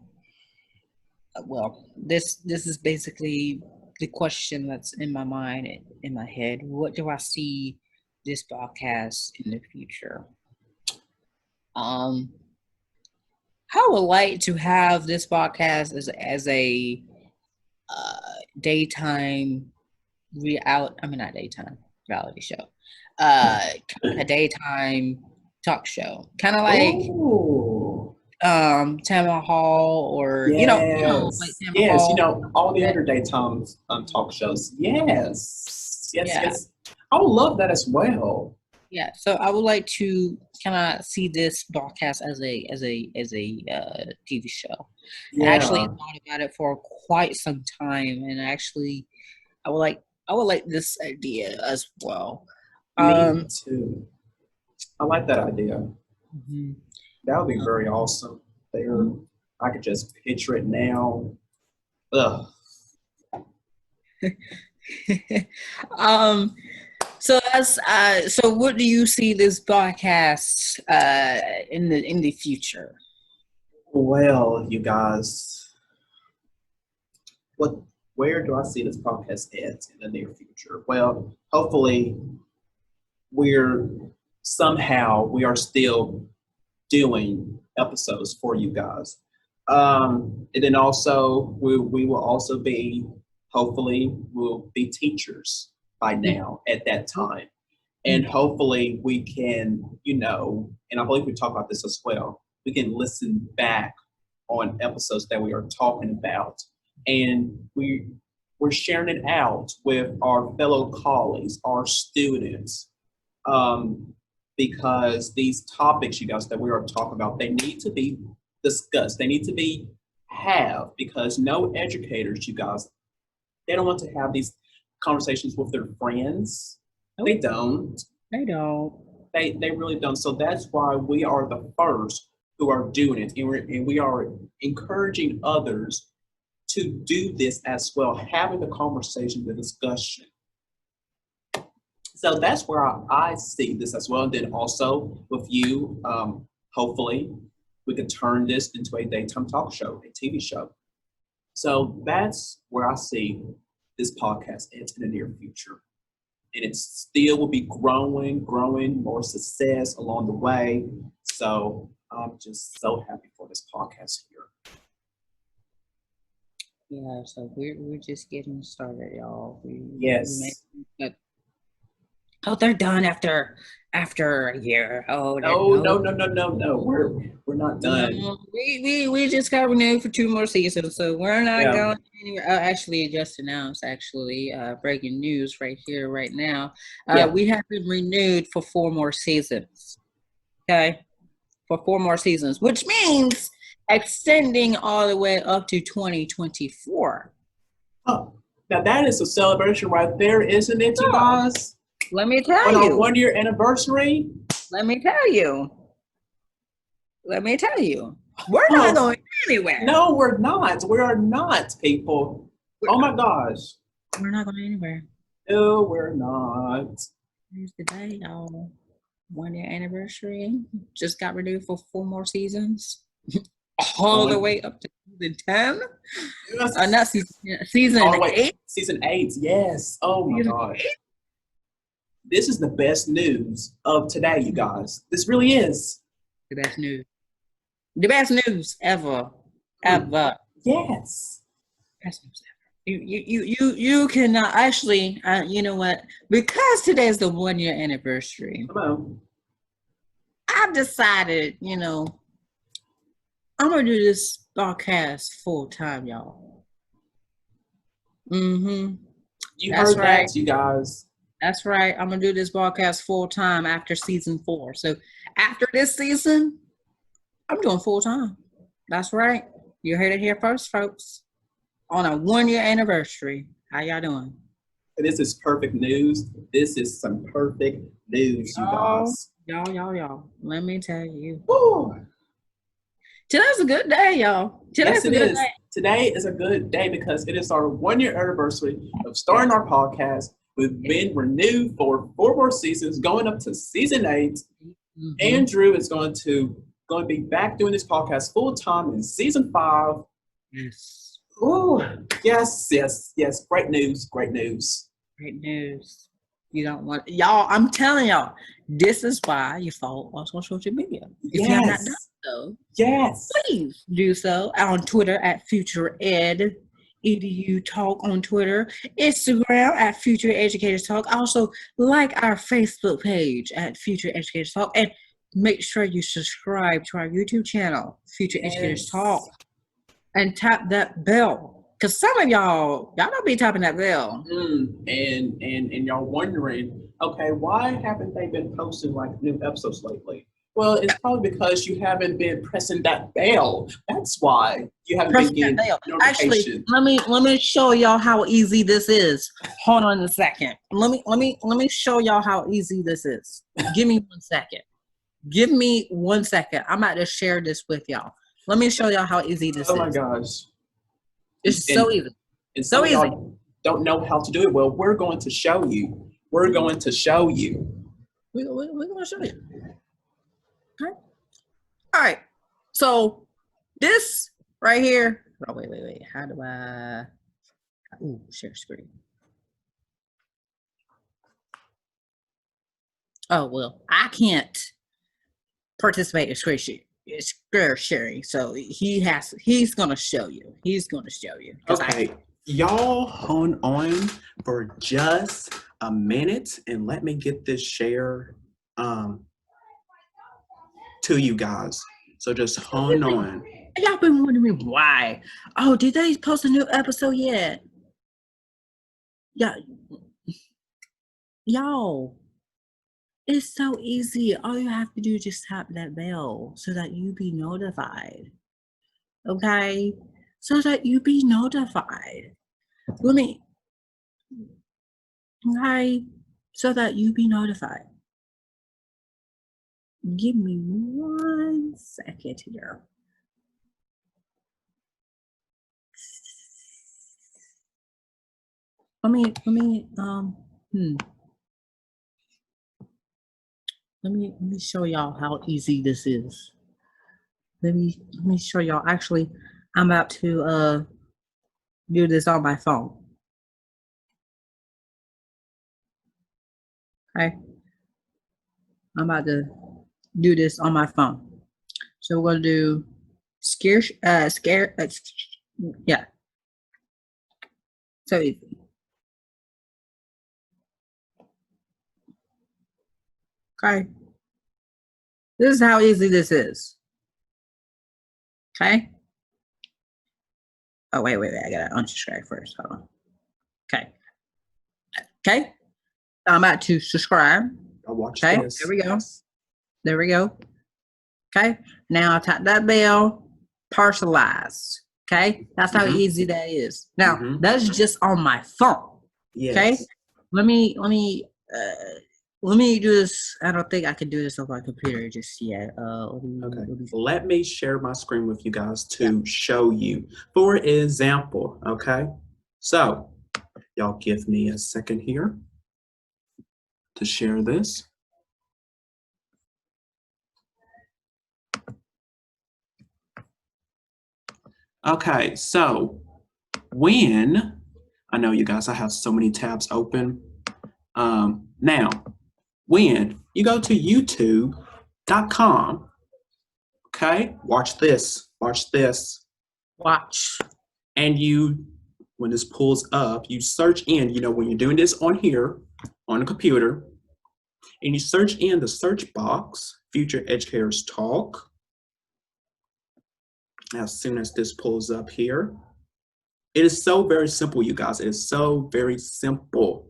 Well, this is basically the question that's in my mind, in my head. What do I see this podcast in the future? I would like to have this podcast as a daytime not daytime reality show. A daytime talk show, kind of like Tamara Hall, or yes, like yes, Hall. all the other daytime talk shows. Yes. I would love that as well. Yeah, so I would like to kind of see this broadcast as a TV show. Yeah. I actually thought about it for quite some time, and actually, I would like this idea as well. Me too. I like that idea. That would be very awesome. There, I could just picture it now. Ugh. So what do you see this broadcast in the future? Well, you guys, where do I see this podcast at in the near future? Well, hopefully we are still doing episodes for you guys. And then also we will also be, hopefully we'll be teachers by now at that time. And hopefully we can, and I believe we talked about this as well, we can listen back on episodes that we are talking about. And we're sharing it out with our fellow colleagues, our students, because these topics, you guys, that we are talking about, they need to be discussed. They need to be because no educators, you guys, they don't want to have these conversations with their friends. Nope. They don't. They really don't. So that's why we are the first who are doing it, and we are encouraging others to do this as well, having the conversation, the discussion. So that's where I see this as well. And then also with you, hopefully we can turn this into a daytime talk show, a TV show. So that's where I see this podcast in the near future. And it still will be growing, more success along the way. So I'm just so happy for this podcast here. Yeah, so we're just getting started, y'all. Yes. They're done after a year. No. We're not done. We just got renewed for 2 more seasons, so we're not going anywhere. Actually, just announced. Breaking news right here, right now. We have been renewed for 4 more seasons. Okay, for 4 more seasons, which means extending all the way up to 2024. Oh, now that is a celebration right there, isn't it, you guys? Let me tell you. On our 1-year anniversary. Let me tell you. We're not going anywhere. No, we're not. We are not, people. Oh my gosh. We're not going anywhere. No, we're not. Here's the day, y'all. 1-year anniversary. Just got renewed for 4 more seasons. All the way up to season 10. Yes. Not season 8. Season 8, yes. Oh my gosh. This is the best news of today, you guys. This really is. The best news. The best news ever. Ever. Yes. Best news ever. You can actually, you know what? Because today is the 1-year anniversary. Come on. I've decided, I'm going to do this broadcast full time, y'all. Mm-hmm. You That's heard right. that, you guys. That's right. I'm gonna do this broadcast full time after season 4. So after this season, I'm doing full time. That's right. You heard it here first, folks. On a 1-year anniversary. How y'all doing? This is perfect news. This is some perfect news, you guys. Y'all. Let me tell you. Woo! Today's a good day, y'all. Yes, Today's a it good is. day. Today is a good day because it is our 1-year anniversary of starting our podcast. We've been renewed for 4 more seasons, going up to season 8. Mm-hmm. Andrew is going to be back doing this podcast full time in season 5. Yes. Ooh, yes. Great news. Great news. You don't want y'all. I'm telling y'all, this is why you follow us on social media. If you have not done so, please do so on Twitter at Future Ed EDU Talk on Twitter, Instagram at Future Educators Talk. Also, like our Facebook page at Future Educators Talk, and make sure you subscribe to our YouTube channel, Future Educators Talk, and tap that bell. Because some of y'all don't be tapping that bell. And y'all wondering, okay, why haven't they been posting like new episodes lately? Well, it's probably because you haven't been pressing that bell. That's why you haven't been getting notifications. Actually, let me show y'all how easy this is. Hold on a second. Let me show y'all how easy this is. Give me 1 second. Give me 1 second. I'm about to share this with y'all. Let me show y'all how easy this is. Oh my gosh. It's so easy. And some of y'all don't know how to do it. Well, we're going to show you. We're going to show you. We're going to show you. Okay. All right. So this right here. Oh, wait. How do I? Ooh, share screen. Oh, well, I can't participate in screen sharing. So he's going to show you. Okay. Y'all hold on for just a minute and let me get this share to you guys. So just hold on. Y'all been wondering why. Oh, did they post a new episode yet? Yeah. Y'all, it's so easy. All you have to do is just tap that bell so that you be notified. Okay? So that you be notified. Okay? So that you be notified. Give me 1 second here. Let me show y'all how easy this is. Let me show y'all. Actually, I'm about to do this on my phone. Okay. I'm about to do this on my phone. So we're gonna do yeah. So easy. Okay. This is how easy this is. Okay. Oh, wait. I gotta unsubscribe first. Hold on. Okay. I'm about to subscribe. I'll watch this. There we go. Okay. Now I tap that bell. Personalized. Okay. That's how easy that is. Now that's just on my phone. Yes. Okay. Let me do this. I don't think I can do this on my computer just yet. Let me share my screen with you guys to show you. For example, okay? So, y'all give me a second here to share this. Okay, so when, I know you guys, I have so many tabs open. Now, when you go to youtube.com, okay, watch this. And when this pulls up, you search in, when you're doing this on here, on a computer, and you search in the search box, Future Educators Talk. As soon as this pulls up here, It is so very simple, you guys. It is so very simple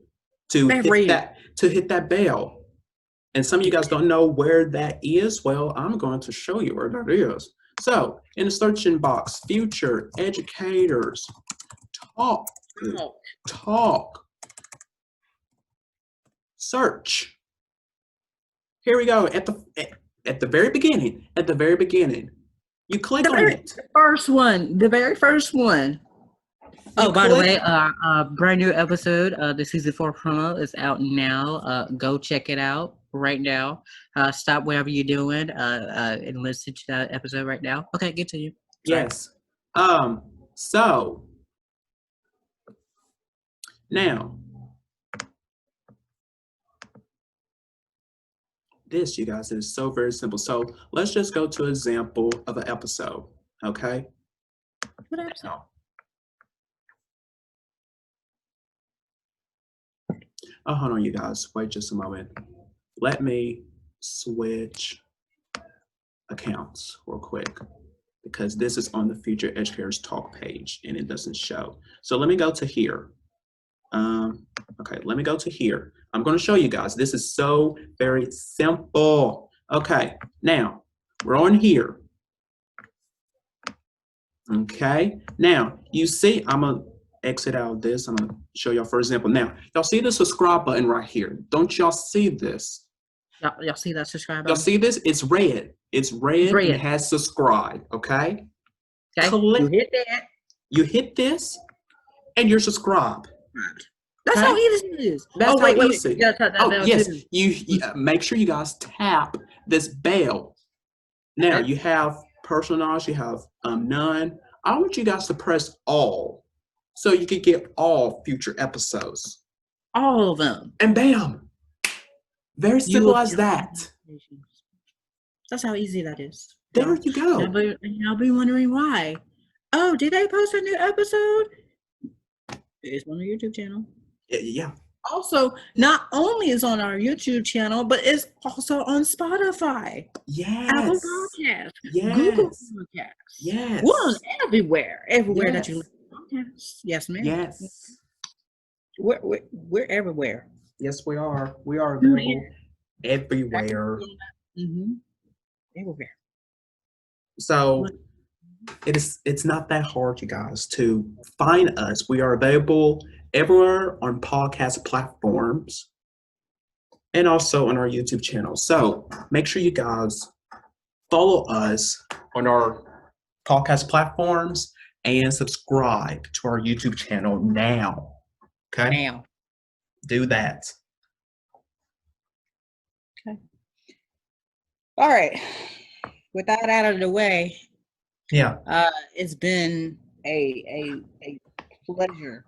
to Very. hit that bell. And some of you guys don't know where that is. Well, I'm going to show you where that is. So in the searching box, future educators talk, search. Here we go. At the very beginning, you click on it. The very first one. Oh, by the way, brand new episode, the season 4 promo is out now. Go check it out right now. Stop whatever you're doing and listen to that episode right now. Okay, get to you. Sorry. Yes. So now this, you guys, is so very simple. So let's just go to an example of an episode. Okay. What episode? Oh, hold on, you guys. Wait just a moment. Let me switch accounts real quick because this is on the Future Educators Talk page and it doesn't show. So let me go to here. Okay, let me go to here. I'm going to show you guys. This is so very simple. Okay, now we're on here. Okay, now you see, I'm going to exit out of this. I'm going to show y'all, for example. Now, y'all see the subscribe button right here. Don't y'all see this? Y'all see that subscribe button? Y'all see this? It's red. It's red and it has subscribe, okay? Okay, you hit that. You hit this and you're subscribed. That's how easy it is. That's wait. easy. You gotta tap that bell yes. too. You make sure you guys tap this bell. Now, you have personal knowledge, you have none. I want you guys to press all so you can get all future episodes. All of them. And bam. Very simple as that. That's how easy that is. There you go. Y'all be wondering why. Oh, did they post a new episode? It's on the YouTube channel. Yeah. Also, not only is on our YouTube channel, but it's also on Spotify. Yes. Apple Podcasts. Yes. Google Podcasts. Yes. We're on everywhere. Everywhere yes. that you listen to podcasts. Yes, ma'am. Yes. We're everywhere. Yes, we are. We are available everywhere. Mm-hmm. Everywhere. So it's not that hard, you guys, to find us. We are available everywhere on podcast platforms and also on our YouTube channel. So make sure you guys follow us on our podcast platforms and subscribe to our YouTube channel now. Okay? Now. Do that. Okay. All right. With that out of the way, yeah, it's been a pleasure.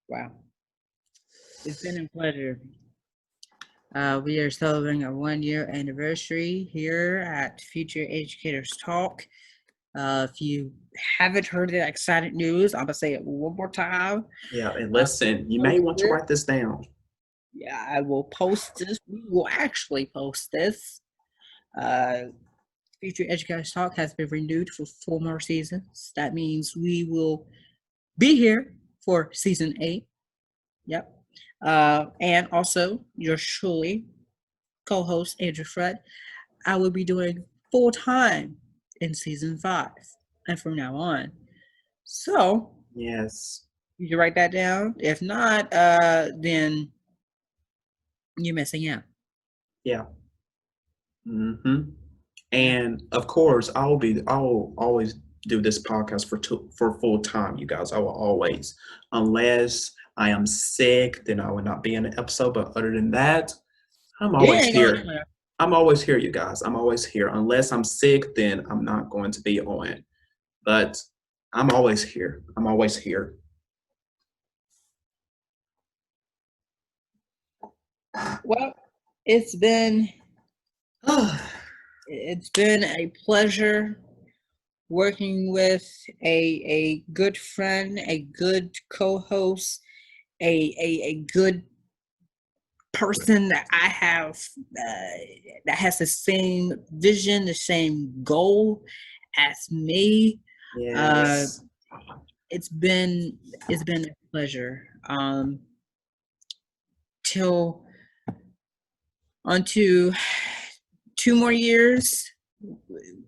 Wow, it's been a pleasure. We are celebrating our 1-year anniversary here at Future Educators Talk. If you haven't heard that exciting news, I'm gonna say it one more time. Yeah, and listen, you may want to write this down. Yeah, I will post this. We will actually post this. Future Educators Talk has been renewed for 4 more seasons. That means we will be here for season 8. Yep. And also, your truly co-host, Andrew Frett, I will be doing full-time in season 5 and from now on. So, yes, you can write that down. If not, then you're missing out. Yeah. Mm-hmm. And of course, I'll always do this podcast for full time, you guys. I will always, unless I am sick, then I will not be in an episode. But other than that, I'm always here. I'm always here, you guys. I'm always here. Unless I'm sick, then I'm not going to be on. But I'm always here. I'm always here. Well, it's been a pleasure working with a good friend, a good co-host, a good person that I have that has the same vision, the same goal as me. Yes. It's been a pleasure. Till on to 2 more years,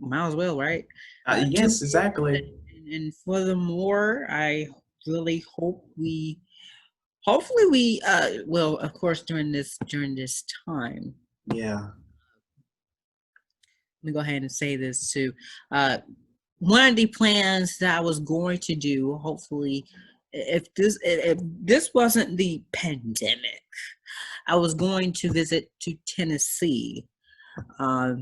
might as well, right? 2 Yes, exactly. and furthermore, I really hopefully we will, of course, during this time. Yeah. Let me go ahead and say this too. One of the plans that I was going to do, hopefully, if this wasn't the pandemic, I was going to visit to Tennessee. I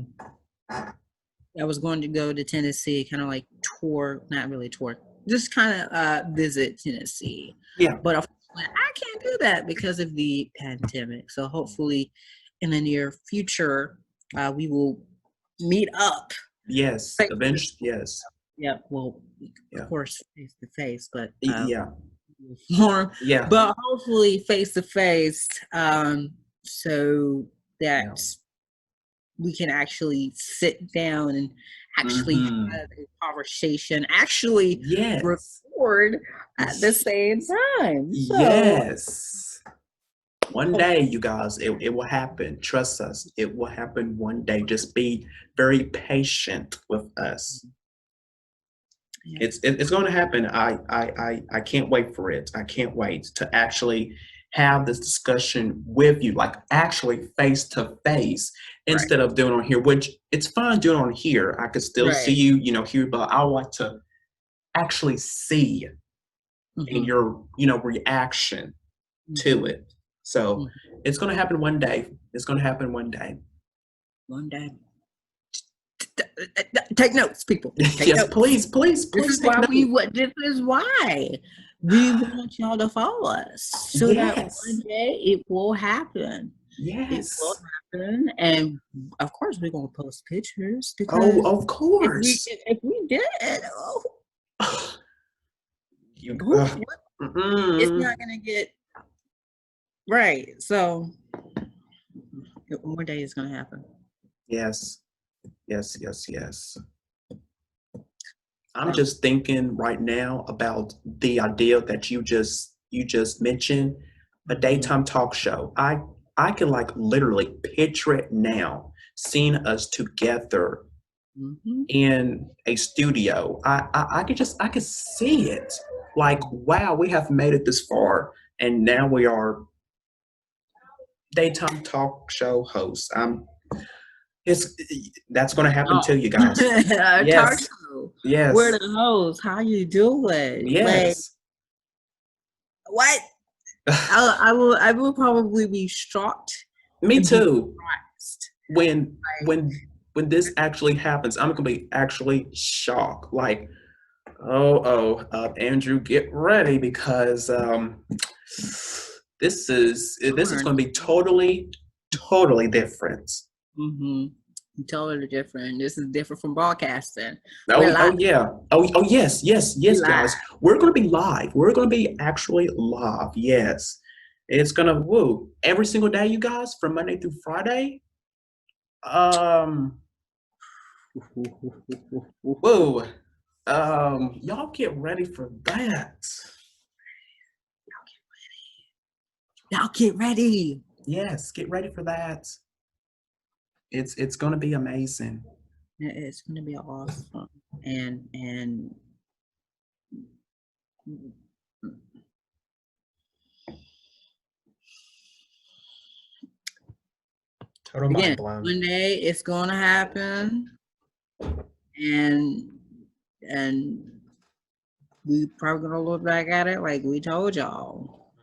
was going to go to Tennessee, kind of like tour, not really tour, just kind of visit Tennessee. Yeah. But unfortunately, I can't do that because of the pandemic. So hopefully, in the near future, we will meet up. Yes. Eventually. Yes. Yeah. Well, Yeah. of course, face to face, but Yeah. more. Yeah. But hopefully, face to face, so that we can actually sit down and actually have a conversation, actually record at the same time. So, yes. One day, you guys, it will happen. Trust us. It will happen one day. Just be very patient with us. Yeah. It's going to happen. I can't wait for it. I can't wait to actually have this discussion with you, like actually face to face, instead of doing it on here, which it's fine doing it on here. I could still see you, here, but I would like to actually see in your, reaction to it. So it's going to happen one day. It's going to happen one day. One day. Take notes, people. Take yes, notes. please. This is why we want y'all to follow us, so that one day it will happen. Yes, it will happen, and of course we're gonna post pictures. Because of course, if we did, it's not gonna get right. So one day it's gonna happen. Yes. I'm just thinking right now about the idea that you just mentioned, a daytime talk show. I can like literally picture it now, seeing us together in a studio. I could see it. Like, wow, we have made it this far, and now we are daytime talk show hosts. That's going to happen to you guys. Talk show. Yes. We're the hosts. How you doing? Yes. Like, what? I will probably be shocked. Me too. When this actually happens, I'm gonna be actually shocked. Like, Andrew, get ready, because this is gonna be totally different. Totally different. This is different from broadcasting. Yes, guys. We're gonna be live. We're gonna be actually live. Yes. It's gonna every single day, you guys, from Monday through Friday. Y'all get ready for that. Y'all get ready. Yes, get ready for that. It's gonna be amazing. It's gonna be awesome. And again, one day it's gonna happen, and we probably gonna look back at it like we told y'all.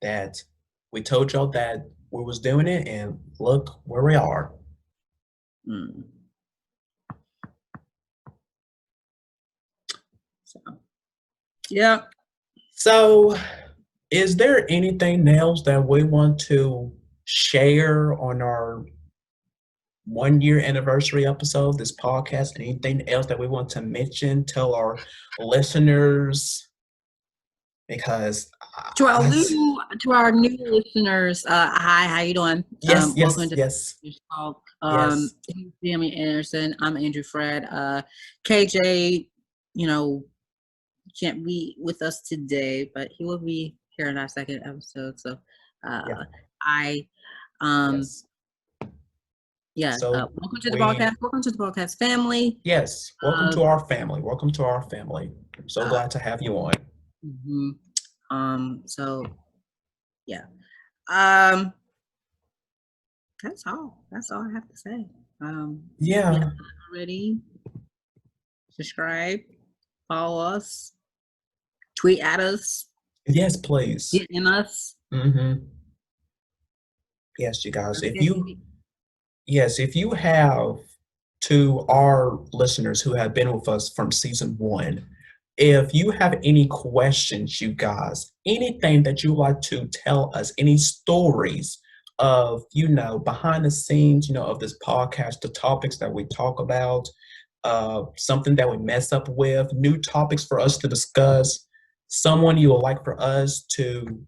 That we told y'all that we was doing it, and look where we are. So, yeah. So, is there anything else that we want to share on our 1-year anniversary episode, this podcast? Anything else that we want to mention, tell our listeners? Because to our new listeners, hi, how you doing? Yes, welcome to yes. Talk. Yes. He's Damian Anderson. I'm Andrew Frett. KJ, can't be with us today, but he will be here in our second episode. So, Yeah. I, Yes. welcome to the podcast. Welcome to the podcast family. Yes. Welcome to our family. Welcome to our family. I'm so glad to have you on. So, yeah. That's all. That's all I have to say. Already subscribe, follow us, tweet at us. Yes, please. Get in us. Yes, you guys. If you have, to our listeners who have been with us from season 1, if you have any questions, you guys, anything that you like to tell us, any stories of, behind the scenes, of this podcast, the topics that we talk about, something that we mess up with, new topics for us to discuss, someone you would like for us to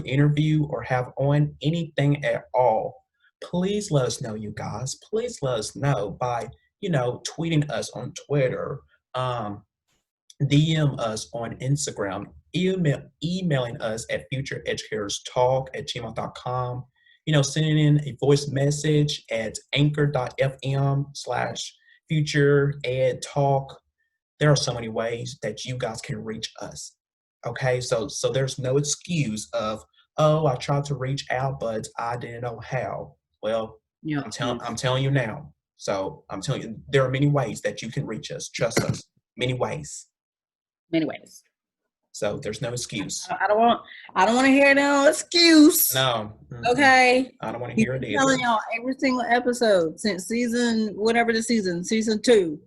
interview or have on, anything at all, please let us know, you guys. Please let us know by, tweeting us on Twitter, DM us on Instagram, emailing us at futureeducatorstalk@gmail.com, sending in a voice message at anchor.fm/futureedtalk. There are so many ways that you guys can reach us. Okay, so there's no excuse of, oh, I tried to reach out, but I didn't know how. Well, I'm telling you now. So I'm telling you, there are many ways that you can reach us. Trust us. Many ways. Many ways. So there's no excuse. I don't want to hear no excuse. No. Okay. I don't want to hear it either. I'm telling y'all every single episode since season 2.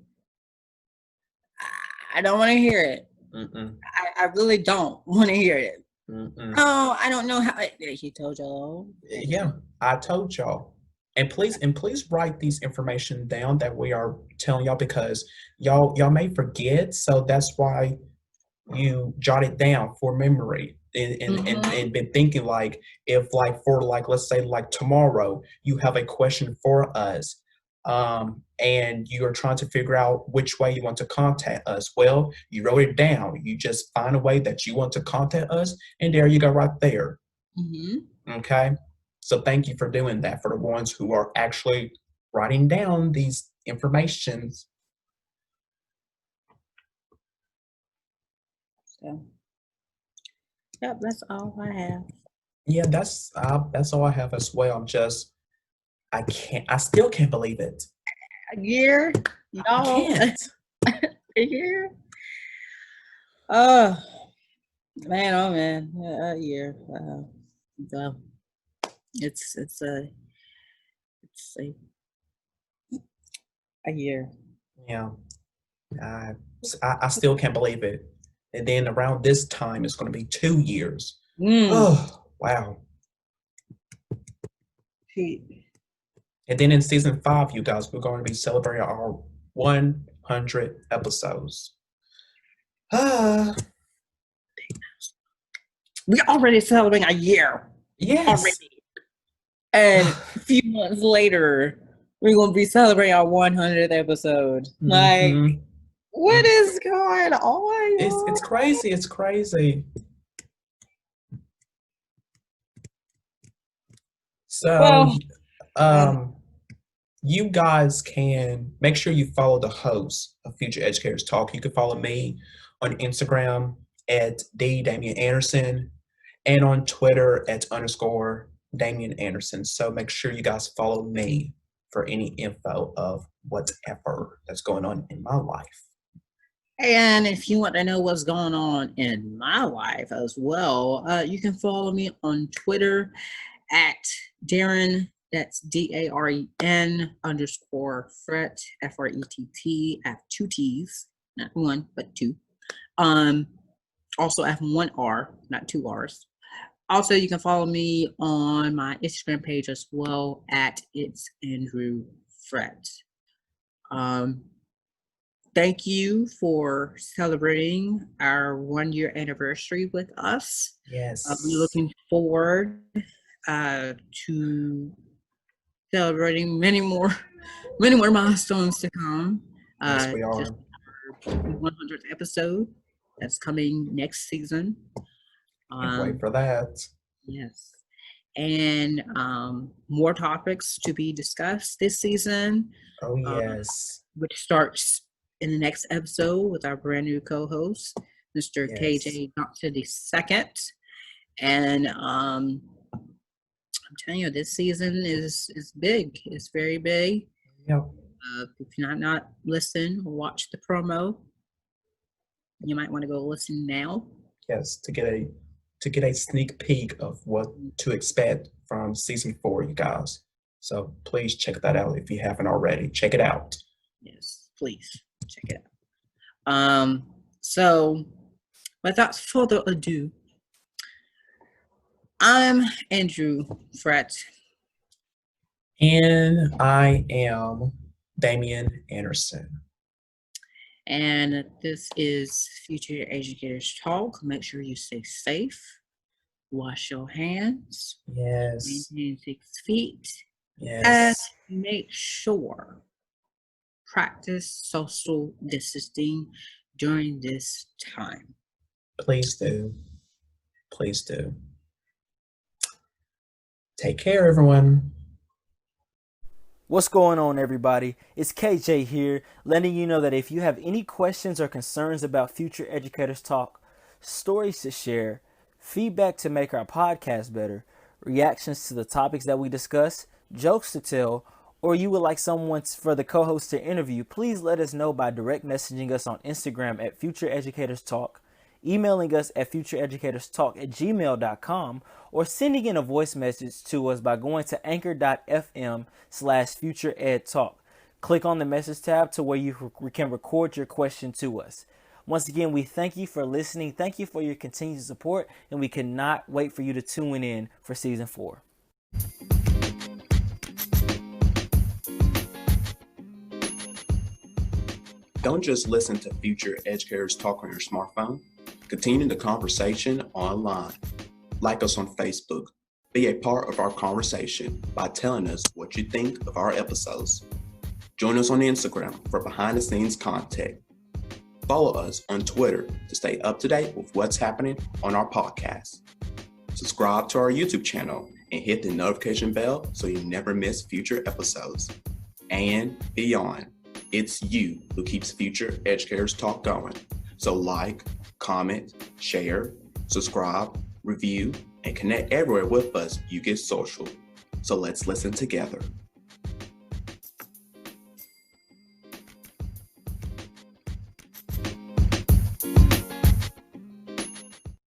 I don't want to hear it. I really don't want to hear it. Oh, I don't know how. He told y'all. Yeah, I told y'all. And please write these information down that we are telling y'all, because y'all may forget. So that's why you jot it down for memory and been thinking, like, if for let's say tomorrow you have a question for us, and you are trying to figure out which way you want to contact us. Well, you wrote it down. You just find a way that you want to contact us, and there you go, right there. Okay. So thank you for doing that, for the ones who are actually writing down these informations. So, yep, that's all I have. Yeah, that's all I have as well. I still can't believe it. A year? No. I can't. A year? Oh, man, a year. So it's a year. Yeah. I still can't believe it. And then around this time, it's going to be 2 years. Oh, wow. And then in season 5, you guys, we're going to be celebrating our 100 episodes. We're already celebrating a year. Yes. Already. And a few months later, we're going to be celebrating our 100th episode. Like, what is going on? It's crazy. It's crazy. So, you guys can make sure you follow the host of Future Educators Talk. You can follow me on Instagram at Damian Anderson, and on Twitter at _Damian Anderson. So make sure you guys follow me for any info of whatever that's going on in my life. And if you want to know what's going on in my life as well, you can follow me on Twitter at Darren, that's DAREN _Frett, FRETT. I have 2 T's, not 1, but 2. Also I have 1 R, not 2 R's. Also, you can follow me on my Instagram page as well at It's Andrew Frett. Thank you for celebrating our 1-year anniversary with us. Yes. We're looking forward to celebrating many more Many more milestones to come. Yes, we are. Just our 100th episode that's coming next season. Can't wait for that. Yes. And more topics to be discussed this season. Oh, yes. Which starts in the next episode with our brand new co-host, Mr. Yes. KJ Johnson II. And I'm telling you, this season is big. It's very big. Yep. If you're not listen or watch the promo, you might want to go listen now. Yes, to get a sneak peek of what to expect from season 4, you guys. So please check that out if you haven't already. Check it out. Yes, please check it out. So without further ado, I'm Andrew Frett. And I am Damian Anderson. And this is Future Educators Talk. Make sure you stay safe. Wash your hands. Yes. Maintain 6 feet. Yes. And make sure practice social distancing during this time. Please do. Please do. Take care, everyone. What's going on, everybody? It's KJ here, letting you know that if you have any questions or concerns about Future Educators Talk, stories to share, feedback to make our podcast better, reactions to the topics that we discuss, jokes to tell, or you would like someone for the co-host to interview, please let us know by direct messaging us on Instagram at Future Educators Talk, emailing us at futureeducatorstalk@gmail.com, or sending in a voice message to us by going to anchor.fm/futureedtalk. Click on the message tab to where you can record your question to us. Once again, we thank you for listening. Thank you for your continued support, and we cannot wait for you to tune in for season 4. Don't just listen to Future Educators Talk on your smartphone. Continue the conversation online. Like us on Facebook. Be a part of our conversation by telling us what you think of our episodes. Join us on Instagram for behind-the-scenes content. Follow us on Twitter to stay up to date with what's happening on our podcast. Subscribe to our YouTube channel and hit the notification bell so you never miss future episodes. And beyond, it's you who keeps Future Educators Talk going. So like, comment, share, subscribe, review, and connect everywhere with us. You get social. So let's listen together.